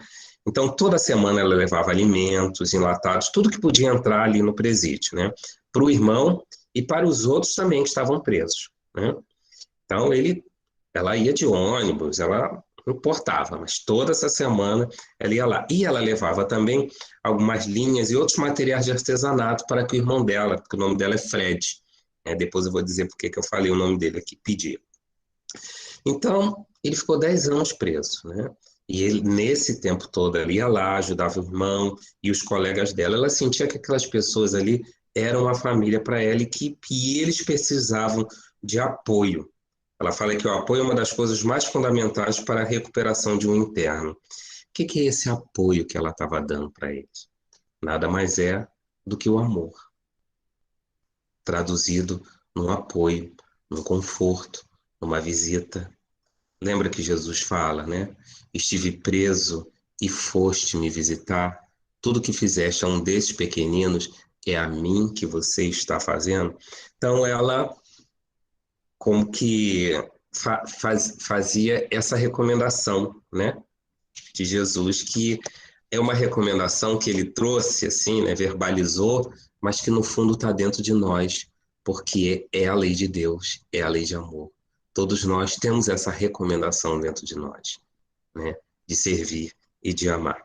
Então, toda semana ela levava alimentos, enlatados, tudo que podia entrar ali no presídio, né? Para o irmão e para os outros também que estavam presos, né? Então, ela ia de ônibus, ela não importava, mas toda essa semana ela ia lá. E ela levava também algumas linhas e outros materiais de artesanato para que o irmão dela, porque o nome dela é Fred, depois eu vou dizer por que eu falei o nome dele aqui, pedia. Então, ele ficou 10 anos preso, né? E ele, nesse tempo todo, ele ia lá, ajudava o irmão e os colegas dela. Ela sentia que aquelas pessoas ali eram uma família para ela e que eles precisavam de apoio. Ela fala que o apoio é uma das coisas mais fundamentais para a recuperação de um interno. O que é esse apoio que ela estava dando para eles? Nada mais é do que o amor, traduzido num apoio, num conforto, numa visita. Lembra que Jesus fala, né? Estive preso e foste me visitar. Tudo que fizeste a um desses pequeninos é a mim que você está fazendo. Então ela como que fazia essa recomendação, né, de Jesus, que é uma recomendação que ele trouxe, assim, né, verbalizou, mas que no fundo está dentro de nós, porque é a lei de Deus, é a lei de amor. Todos nós temos essa recomendação dentro de nós, né, de servir e de amar.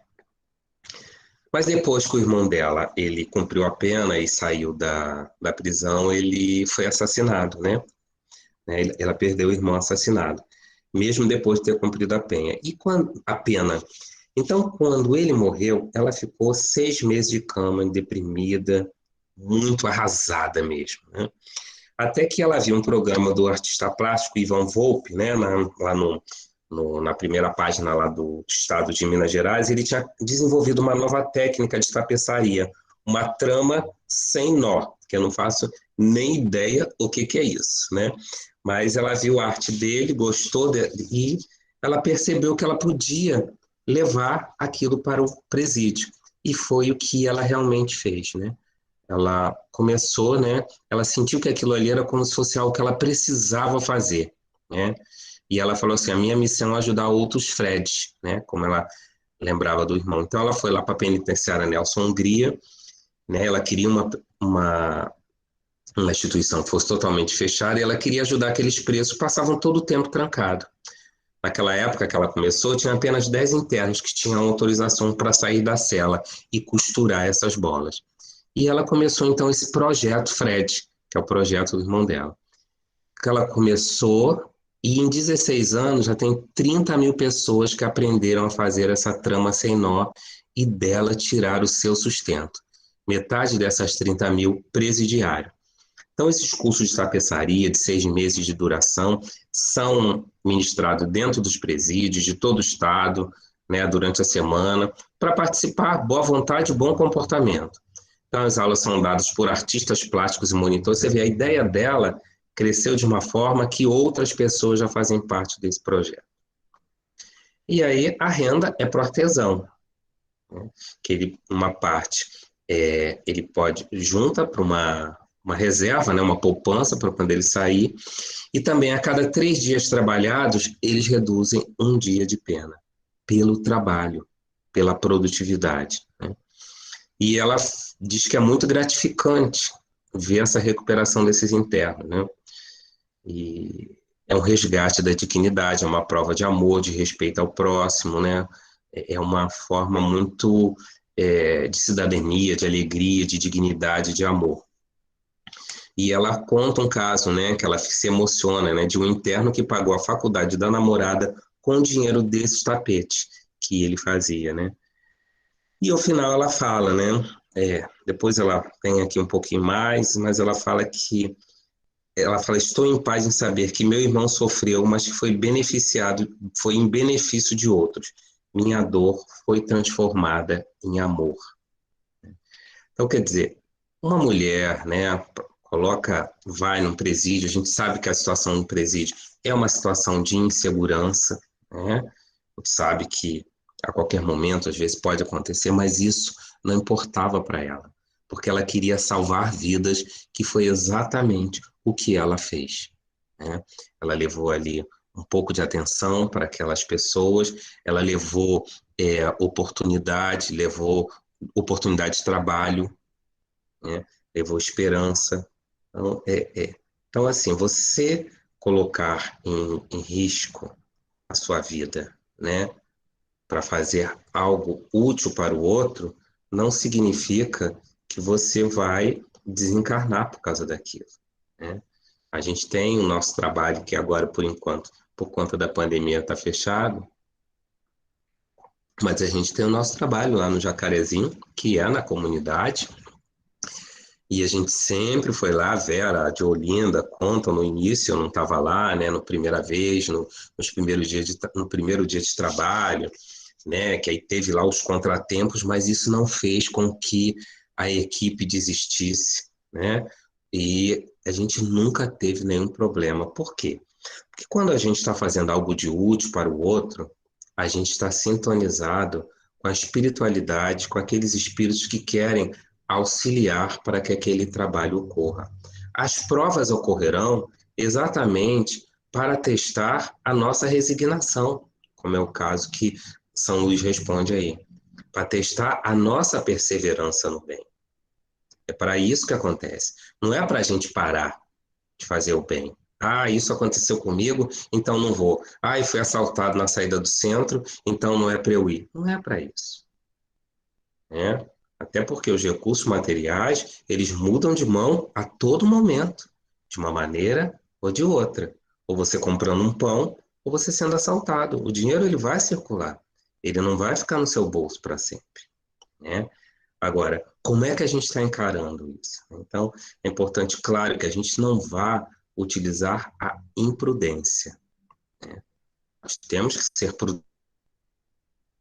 Mas depois que o irmão dela, ele cumpriu a pena e saiu da prisão, ele foi assassinado, né? Ela perdeu o irmão assassinado, mesmo depois de ter cumprido a pena. Então, quando ele morreu, ela ficou 6 meses de cama, deprimida, muito arrasada mesmo, né? Até que ela viu um programa do artista plástico Ivan Volpe, né, lá na primeira página lá do estado de Minas Gerais, ele tinha desenvolvido uma nova técnica de tapeçaria, uma trama sem nó, que eu não faço nem ideia o que é isso, né? Mas ela viu a arte dele, gostou e ela percebeu que ela podia levar aquilo para o presídio. E foi o que ela realmente fez, né? Ela começou, né? Ela sentiu que aquilo ali era como se fosse algo que ela precisava fazer, né? E ela falou assim, a minha missão é ajudar outros Freds, né? Como ela lembrava do irmão. Então ela foi lá para a penitenciária Nelson Hungria, né? Ela queria uma instituição que fosse totalmente fechada e ela queria ajudar aqueles presos que passavam todo o tempo trancado. Naquela época que ela começou, tinha apenas 10 internos que tinham autorização para sair da cela e costurar essas bolas. E ela começou, então, esse projeto Fred, que é o projeto do irmão dela. Que ela começou e em 16 anos já tem 30 mil pessoas que aprenderam a fazer essa trama sem nó e dela tirar o seu sustento. Metade dessas 30 mil presidiário. Então, esses cursos de tapeçaria de 6 meses de duração são ministrados dentro dos presídios de todo o estado, né, durante a semana, para participar, boa vontade e bom comportamento. Então, as aulas são dadas por artistas plásticos e monitores. Você vê, a ideia dela cresceu de uma forma que outras pessoas já fazem parte desse projeto. E aí, a renda é para o artesão, né, que uma parte ele pode junta para uma reserva, né, uma poupança para quando ele sair, e também a cada 3 dias trabalhados, eles reduzem 1 dia de pena, pelo trabalho, pela produtividade, né? E ela diz que é muito gratificante ver essa recuperação desses internos, né? E é um resgate da dignidade, é uma prova de amor, de respeito ao próximo, né? É uma forma muito de cidadania, de alegria, de dignidade, de amor. E ela conta um caso, né, que ela se emociona, né, de um interno que pagou a faculdade da namorada com o dinheiro desses tapetes que ele fazia, né? E ao final ela fala, né? Depois ela tem aqui um pouquinho mais, mas ela fala estou em paz em saber que meu irmão sofreu, mas que foi beneficiado, foi em benefício de outros. Minha dor foi transformada em amor. Então, quer dizer, uma mulher, né, vai num presídio, a gente sabe que a situação no presídio é uma situação de insegurança, né? A gente sabe que a qualquer momento, às vezes, pode acontecer, mas isso não importava para ela, porque ela queria salvar vidas, que foi exatamente o que ela fez, né? Ela levou ali um pouco de atenção para aquelas pessoas, ela levou oportunidade de trabalho, né? Levou esperança. Então, assim, você colocar em risco a sua vida, né, para fazer algo útil para o outro, não significa que você vai desencarnar por causa daquilo, né? A gente tem o nosso trabalho, que agora, por enquanto, por conta da pandemia, está fechado, mas a gente tem o nosso trabalho lá no Jacarezinho, que é na comunidade, e a gente sempre foi lá. A Vera, a Diolinda contam no início, eu não estava lá, né, no primeira vez, no primeiro dia de trabalho, né, que aí teve lá os contratempos, mas isso não fez com que a equipe desistisse, né? E a gente nunca teve nenhum problema. Por quê? Porque quando a gente está fazendo algo de útil para o outro, a gente está sintonizado com a espiritualidade, com aqueles espíritos que querem auxiliar para que aquele trabalho ocorra. As provas ocorrerão exatamente para testar a nossa resignação, como é o caso que São Luís responde aí, para testar a nossa perseverança no bem. É para isso que acontece. Não é para a gente parar de fazer o bem. Ah, isso aconteceu comigo, então não vou. Ah, e fui assaltado na saída do centro, então não é para eu ir. Não é para isso, né? Até porque os recursos materiais, eles mudam de mão a todo momento, de uma maneira ou de outra. Ou você comprando um pão, ou você sendo assaltado. O dinheiro, ele vai circular. Ele não vai ficar no seu bolso para sempre, né? Agora, como é que a gente está encarando isso? Então, é importante, claro, que a gente não vá utilizar a imprudência, né? Nós temos que ser prudentes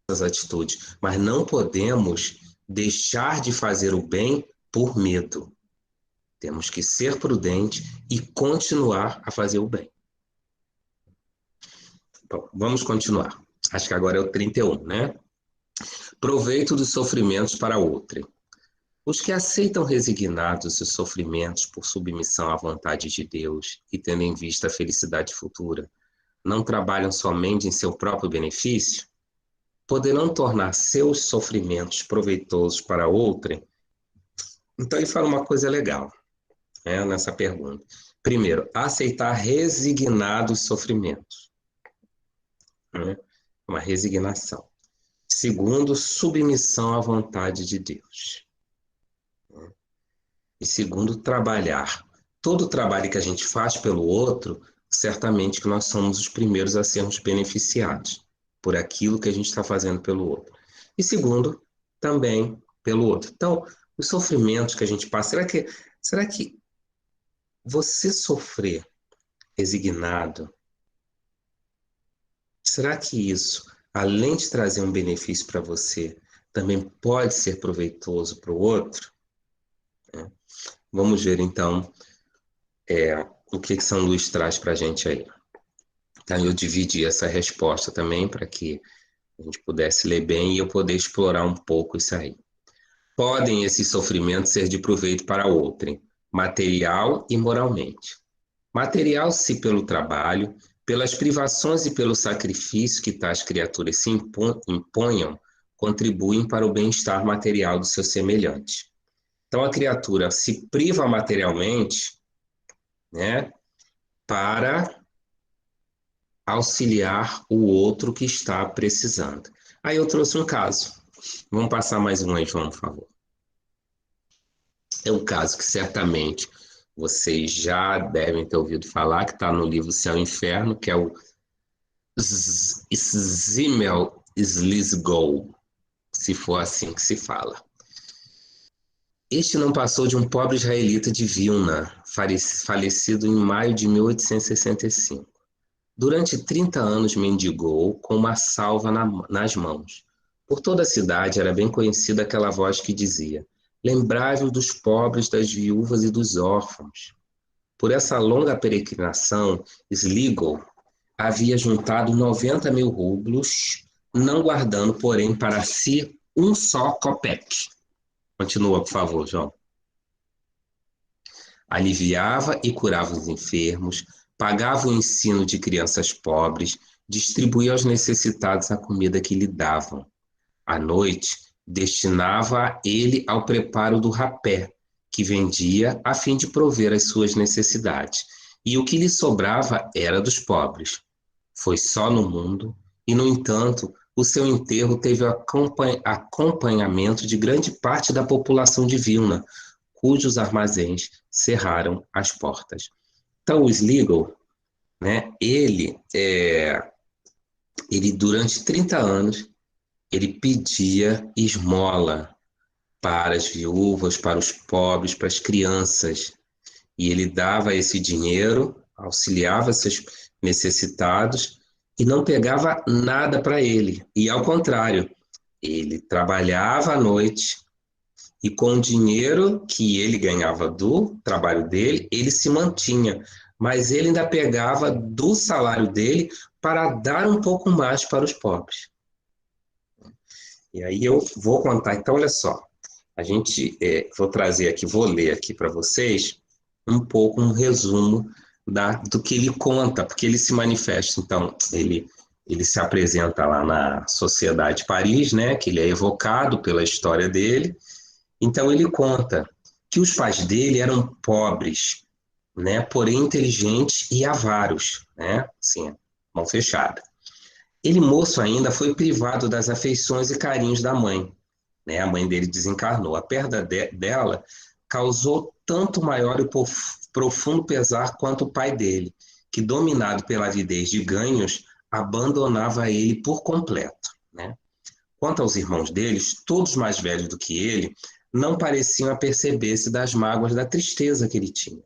nas atitudes, mas não podemos deixar de fazer o bem por medo. Temos que ser prudentes e continuar a fazer o bem. Bom, vamos continuar. Acho que agora é o 31, né? Proveito dos sofrimentos para outrem. Os que aceitam resignados os sofrimentos por submissão à vontade de Deus e tendo em vista a felicidade futura, não trabalham somente em seu próprio benefício? Poderão tornar seus sofrimentos proveitosos para outrem? Então ele fala uma coisa legal, né, nessa pergunta. Primeiro, aceitar resignados sofrimentos, né? Uma resignação. Segundo, submissão à vontade de Deus. E segundo, trabalhar. Todo o trabalho que a gente faz pelo outro, certamente que nós somos os primeiros a sermos beneficiados por aquilo que a gente está fazendo pelo outro. E segundo, também pelo outro. Então, os sofrimentos que a gente passa, será que você sofrer resignado, será que isso, além de trazer um benefício para você, também pode ser proveitoso para o outro? Vamos ver, então, o que São Luís traz para a gente aí. Então, eu dividi essa resposta também para que a gente pudesse ler bem e eu poder explorar um pouco isso aí. Podem esses sofrimentos ser de proveito para outrem, material e moralmente. Material, se pelo trabalho, pelas privações e pelo sacrifício que tais criaturas se imponham contribuem para o bem-estar material do seu semelhante. Então, a criatura se priva materialmente, né, para auxiliar o outro que está precisando. Aí eu trouxe um caso. Vamos passar mais um aí, João, por favor. É um caso que certamente vocês já devem ter ouvido falar, que está no livro Céu e Inferno, que é o Zimmel Slisgow, se for assim que se fala. Este não passou de um pobre israelita de Vilna, falecido em maio de 1865. Durante 30 anos mendigou com uma salva nas mãos. Por toda a cidade era bem conhecida aquela voz que dizia: lembrai-vos dos pobres, das viúvas e dos órfãos. Por essa longa peregrinação, Sligo havia juntado 90 mil rublos, não guardando, porém, para si um só kopek. Continua, por favor, João. Aliviava e curava os enfermos, pagava o ensino de crianças pobres, distribuía aos necessitados a comida que lhe davam. À noite, destinava ele ao preparo do rapé, que vendia a fim de prover as suas necessidades. E o que lhe sobrava era dos pobres. Foi só no mundo, e, no entanto, o seu enterro teve o acompanhamento de grande parte da população de Vilna, cujos armazéns cerraram as portas. Então, o Sligo, né, ele durante 30 anos, ele pedia esmola para as viúvas, para os pobres, para as crianças. E ele dava esse dinheiro, auxiliava esses necessitados e não pegava nada para ele. E, ao contrário, ele trabalhava à noite e, com o dinheiro que ele ganhava do trabalho dele, ele se mantinha. Mas ele ainda pegava do salário dele para dar um pouco mais para os pobres. E aí eu vou contar. Então, olha só. Vou trazer aqui, vou ler aqui para vocês um pouco um resumo do que ele conta, porque ele se manifesta. Então, ele se apresenta lá na Sociedade de Paris, né, que ele é evocado pela história dele. Então, ele conta que os pais dele eram pobres, né, porém inteligentes e avaros, né, assim, mão fechada. Ele, moço ainda, foi privado das afeições e carinhos da mãe, né? A mãe dele desencarnou. A perda dela causou tanto maior e profundo pesar quanto o pai dele, que, dominado pela avidez de ganhos, abandonava ele por completo, né? Quanto aos irmãos deles, todos mais velhos do que ele, não pareciam aperceber-se das mágoas da tristeza que ele tinha.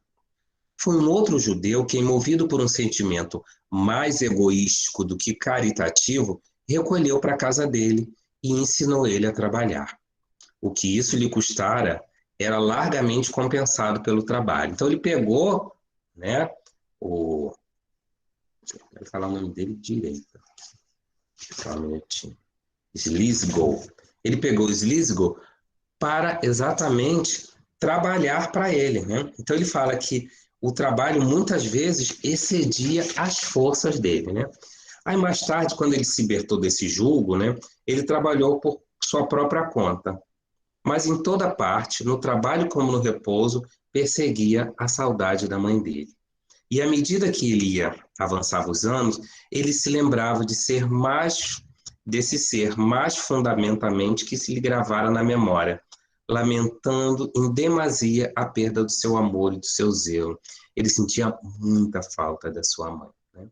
Foi um outro judeu que, movido por um sentimento mais egoístico do que caritativo, recolheu para a casa dele e ensinou ele a trabalhar. O que isso lhe custara era largamente compensado pelo trabalho. Então ele pegou, né, eu quero falar o nome dele direito. Só um minutinho. Slisgo. Ele pegou Slisgo para exatamente trabalhar para ele, né? Então ele fala que o trabalho muitas vezes excedia as forças dele, né? Aí mais tarde, quando ele se libertou desse jugo, né, ele trabalhou por sua própria conta. Mas em toda parte, no trabalho como no repouso, perseguia a saudade da mãe dele. E à medida que ele avançava os anos, ele se lembrava desse ser mais fundamentamente que se lhe gravara na memória, lamentando em demasia a perda do seu amor e do seu zelo. Ele sentia muita falta da sua mãe, né?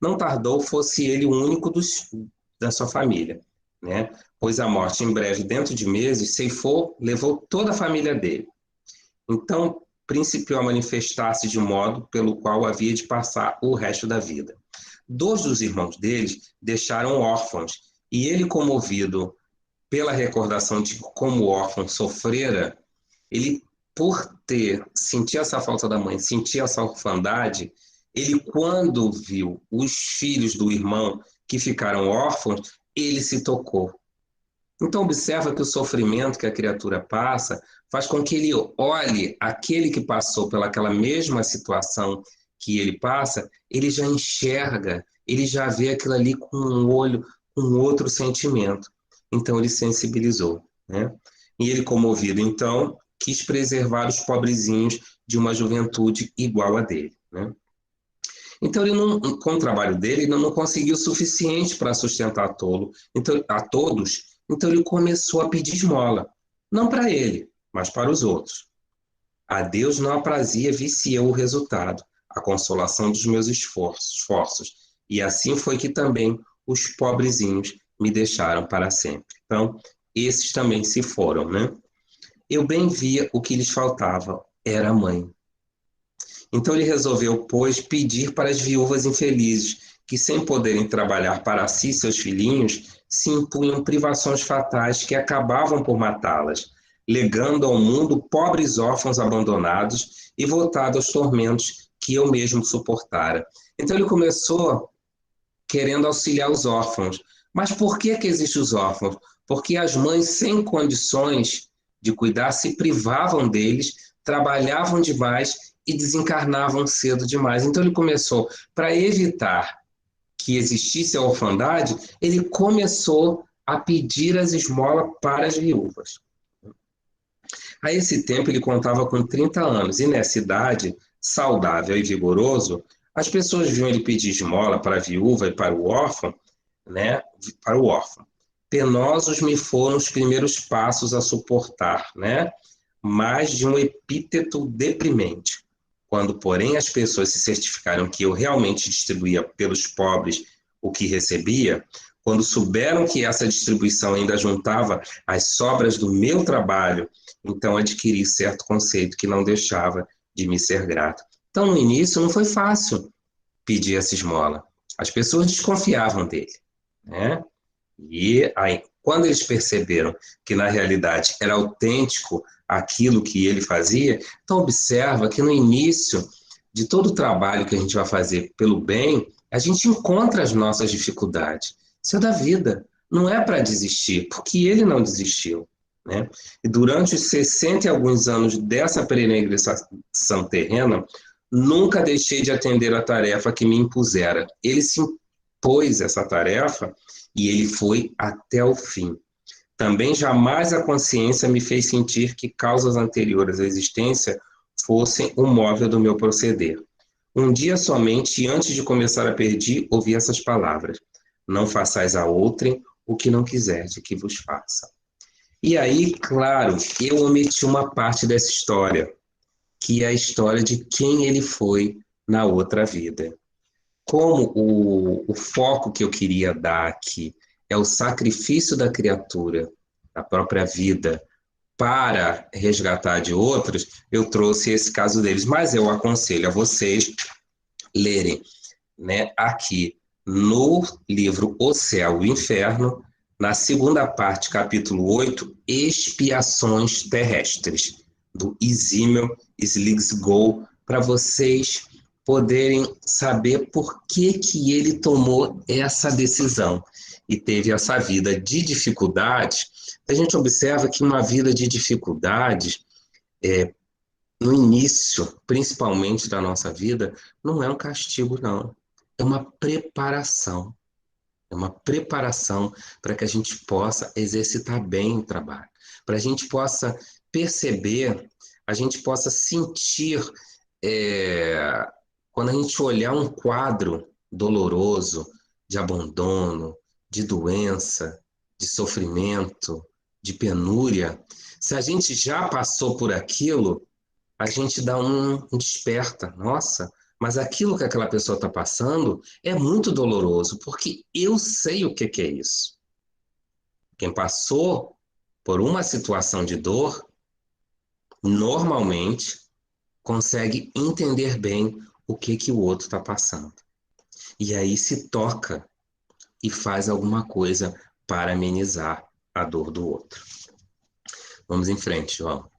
Não tardou fosse ele o único da sua família, né? Pois a morte, em breve, dentro de meses, levou toda a família dele. Então, principiou a manifestar-se de modo pelo qual havia de passar o resto da vida. 2 dos irmãos deles deixaram órfãos, e ele, comovido pela recordação de como o órfão sofrera, ele, por sentir essa falta da mãe, sentir essa orfandade, ele, quando viu os filhos do irmão que ficaram órfãos, ele se tocou. Então, observa que o sofrimento que a criatura passa faz com que ele olhe aquele que passou pelaquela mesma situação que ele passa, ele já enxerga, ele já vê aquilo ali com um olho, com outro sentimento. então ele sensibilizou, né? E ele, comovido, então, quis preservar os pobrezinhos de uma juventude igual a dele, né? Então, ele não, com o trabalho dele, ele não conseguiu o suficiente para sustentar a todos, então ele começou a pedir esmola, não para ele, mas para os outros. A Deus não aprazia visse eu o resultado, a consolação dos meus esforços, e assim foi que também os pobrezinhos me deixaram para sempre. Então, esses também se foram, né? Eu bem via o que lhes faltava, era a mãe. Então ele resolveu, pois, pedir para as viúvas infelizes, que sem poderem trabalhar para si e seus filhinhos, se impunham privações fatais que acabavam por matá-las, legando ao mundo pobres órfãos abandonados e voltados aos tormentos que eu mesmo suportara. Então ele começou querendo auxiliar os órfãos. Mas por que existem os órfãos? Porque as mães sem condições de cuidar se privavam deles, trabalhavam demais e desencarnavam cedo demais. Então ele começou, para evitar que existisse a orfandade, ele começou a pedir as esmolas para as viúvas. A esse tempo ele contava com 30 anos, e nessa idade, saudável e vigoroso, as pessoas viam ele pedir esmola para a viúva e para o órfão, né? Para o órfão. Penosos me foram os primeiros passos a suportar, né? Mais de um epíteto deprimente. Quando, porém, as pessoas se certificaram que eu realmente distribuía pelos pobres o que recebia, quando souberam que essa distribuição ainda juntava as sobras do meu trabalho, então adquiri certo conceito que não deixava de me ser grato. Então, no início, não foi fácil pedir essa esmola. As pessoas desconfiavam dele, né? E aí, quando eles perceberam que, na realidade, era autêntico aquilo que ele fazia, então observa que no início de todo o trabalho que a gente vai fazer pelo bem, a gente encontra as nossas dificuldades. Isso é da vida, não é para desistir, porque ele não desistiu, né? E durante os 60 e alguns anos dessa peregrinação terrena, nunca deixei de atender a tarefa que me impusera. Ele se impôs essa tarefa e ele foi até o fim. Também jamais a consciência me fez sentir que causas anteriores à existência fossem o móvel do meu proceder. Um dia somente, antes de começar a pedir, ouvi essas palavras: não façais a outrem o que não quiserdes que vos faça. E aí, claro, eu omiti uma parte dessa história, que é a história de quem ele foi na outra vida. Como o foco que eu queria dar aqui é o sacrifício da criatura, da própria vida, para resgatar de outros, eu trouxe esse caso deles. Mas eu aconselho a vocês lerem, né, aqui no livro O Céu e o Inferno, na segunda parte, capítulo 8, Expiações Terrestres, do exímio Sligo, para vocês poderem saber por que ele tomou essa decisão e teve essa vida de dificuldades. A gente observa que uma vida de dificuldades, no início, principalmente da nossa vida, não é um castigo, não. É uma preparação. É uma preparação para que a gente possa exercitar bem o trabalho, para a gente possa perceber, a gente possa sentir, quando a gente olhar um quadro doloroso, de abandono, de doença, de sofrimento, de penúria, se a gente já passou por aquilo, a gente dá um desperta. Nossa, mas aquilo que aquela pessoa está passando é muito doloroso, porque eu sei o que é isso. Quem passou por uma situação de dor, normalmente consegue entender bem o que o outro está passando. E aí se toca e faz alguma coisa para amenizar a dor do outro. Vamos em frente, João.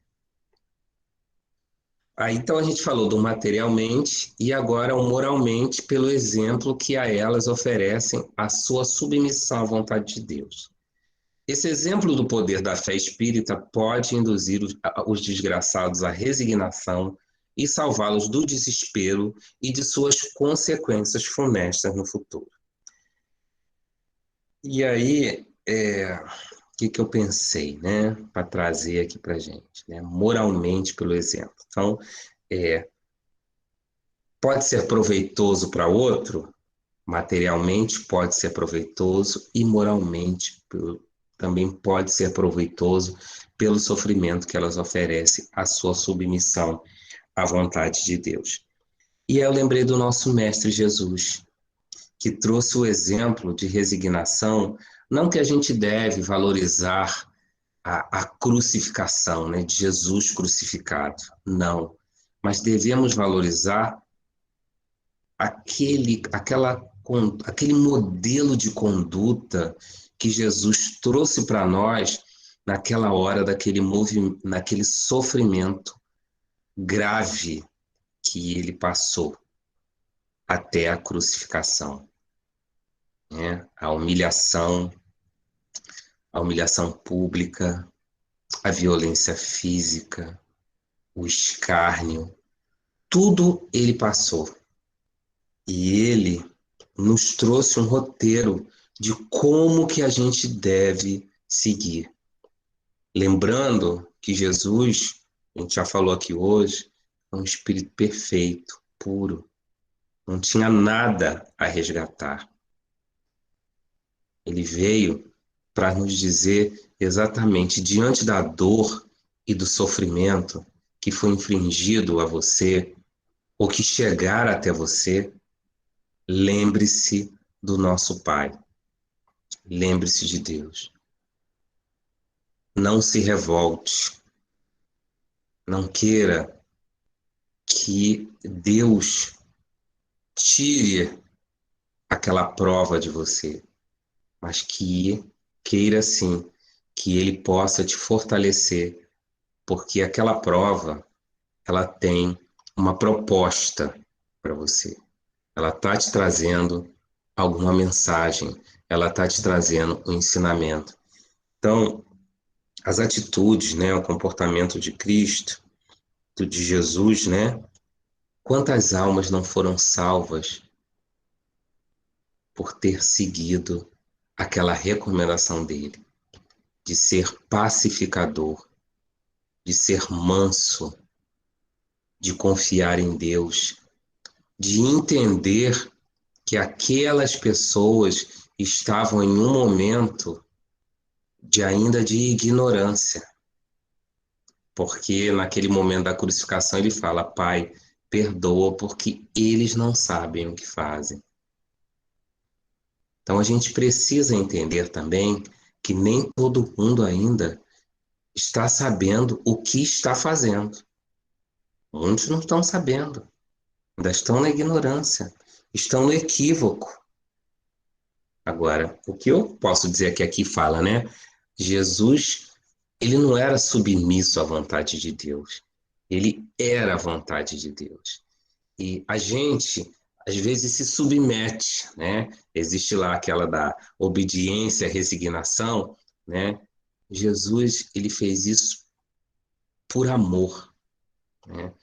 Aí, então a gente falou do materialmente e agora o moralmente, pelo exemplo que a elas oferecem a sua submissão à vontade de Deus. Esse exemplo do poder da fé espírita pode induzir os desgraçados à resignação e salvá-los do desespero e de suas consequências funestas no futuro. E aí, que eu pensei, né, para trazer aqui para gente, né, moralmente pelo exemplo. Então, pode ser proveitoso para outro, materialmente pode ser proveitoso e moralmente também pode ser proveitoso pelo sofrimento que elas oferecem, a sua submissão à vontade de Deus. E eu lembrei do nosso Mestre Jesus, que trouxe o exemplo de resignação, não que a gente deve valorizar a crucificação, né, de Jesus crucificado, não, mas devemos valorizar aquele modelo de conduta que Jesus trouxe para nós naquela hora naquele sofrimento grave que ele passou até a crucificação, né? A humilhação pública, a violência física, o escárnio, tudo ele passou. E ele nos trouxe um roteiro de como que a gente deve seguir. Lembrando que Jesus, a gente já falou aqui hoje, é um espírito perfeito, puro. Não tinha nada a resgatar. Ele veio para nos dizer exatamente, diante da dor e do sofrimento que foi infligido a você, ou que chegar até você, lembre-se do nosso Pai. Lembre-se de Deus. Não se revolte. Não queira que Deus tire aquela prova de você, mas que queira sim que Ele possa te fortalecer, porque aquela prova, ela tem uma proposta para você. Ela está te trazendo alguma mensagem, ela está te trazendo um ensinamento. Então, as atitudes, né, o comportamento de Cristo, de Jesus, né? Quantas almas não foram salvas por ter seguido aquela recomendação dele, de ser pacificador, de ser manso, de confiar em Deus, de entender que aquelas pessoas estavam em um momento ainda de ignorância, porque naquele momento da crucificação ele fala: Pai, perdoa porque eles não sabem o que fazem. Então a gente precisa entender também que nem todo mundo ainda está sabendo o que está fazendo. Muitos não estão sabendo, ainda estão na ignorância, estão no equívoco. Agora, o que eu posso dizer que aqui fala, né? Jesus, ele não era submisso à vontade de Deus. Ele era a vontade de Deus. E a gente, às vezes, se submete, né? Existe lá aquela da obediência, resignação, né? Jesus, ele fez isso por amor, né?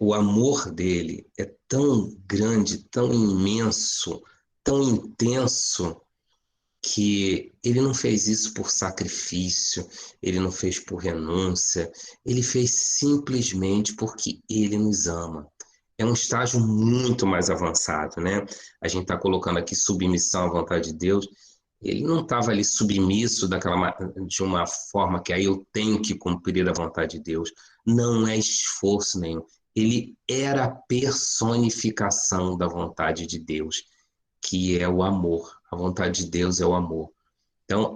O amor dele é tão grande, tão imenso, tão intenso, que ele não fez isso por sacrifício, ele não fez por renúncia, ele fez simplesmente porque ele nos ama. É um estágio muito mais avançado, né? A gente está colocando aqui submissão à vontade de Deus. Ele não estava ali submisso de uma forma que aí eu tenho que cumprir a vontade de Deus. Não é esforço nenhum. Ele era a personificação da vontade de Deus, que é o amor. A vontade de Deus é o amor. Então,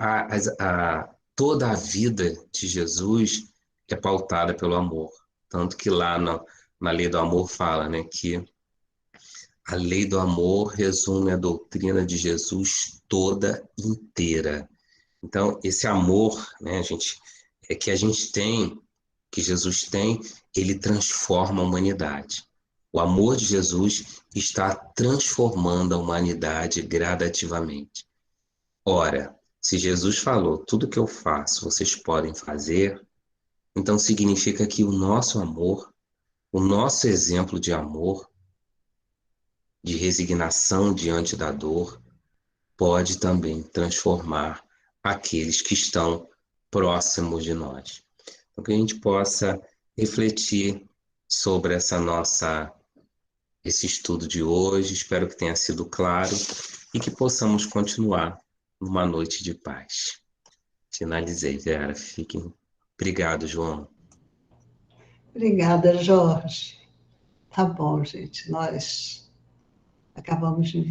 toda a vida de Jesus é pautada pelo amor. Tanto que lá na lei do amor fala, né, que a lei do amor resume a doutrina de Jesus toda inteira. Então, esse amor, né, que a gente tem, que Jesus tem, ele transforma a humanidade. O amor de Jesus está transformando a humanidade gradativamente. Ora, se Jesus falou, tudo que eu faço vocês podem fazer, então significa que o nosso amor, o nosso exemplo de amor, de resignação diante da dor, pode também transformar àqueles que estão próximos de nós. Então, que a gente possa refletir sobre esse estudo de hoje. Espero que tenha sido claro e que possamos continuar numa noite de paz. Finalizei, Vera. Obrigado, João. Obrigada, Jorge. Tá bom, gente. Nós acabamos de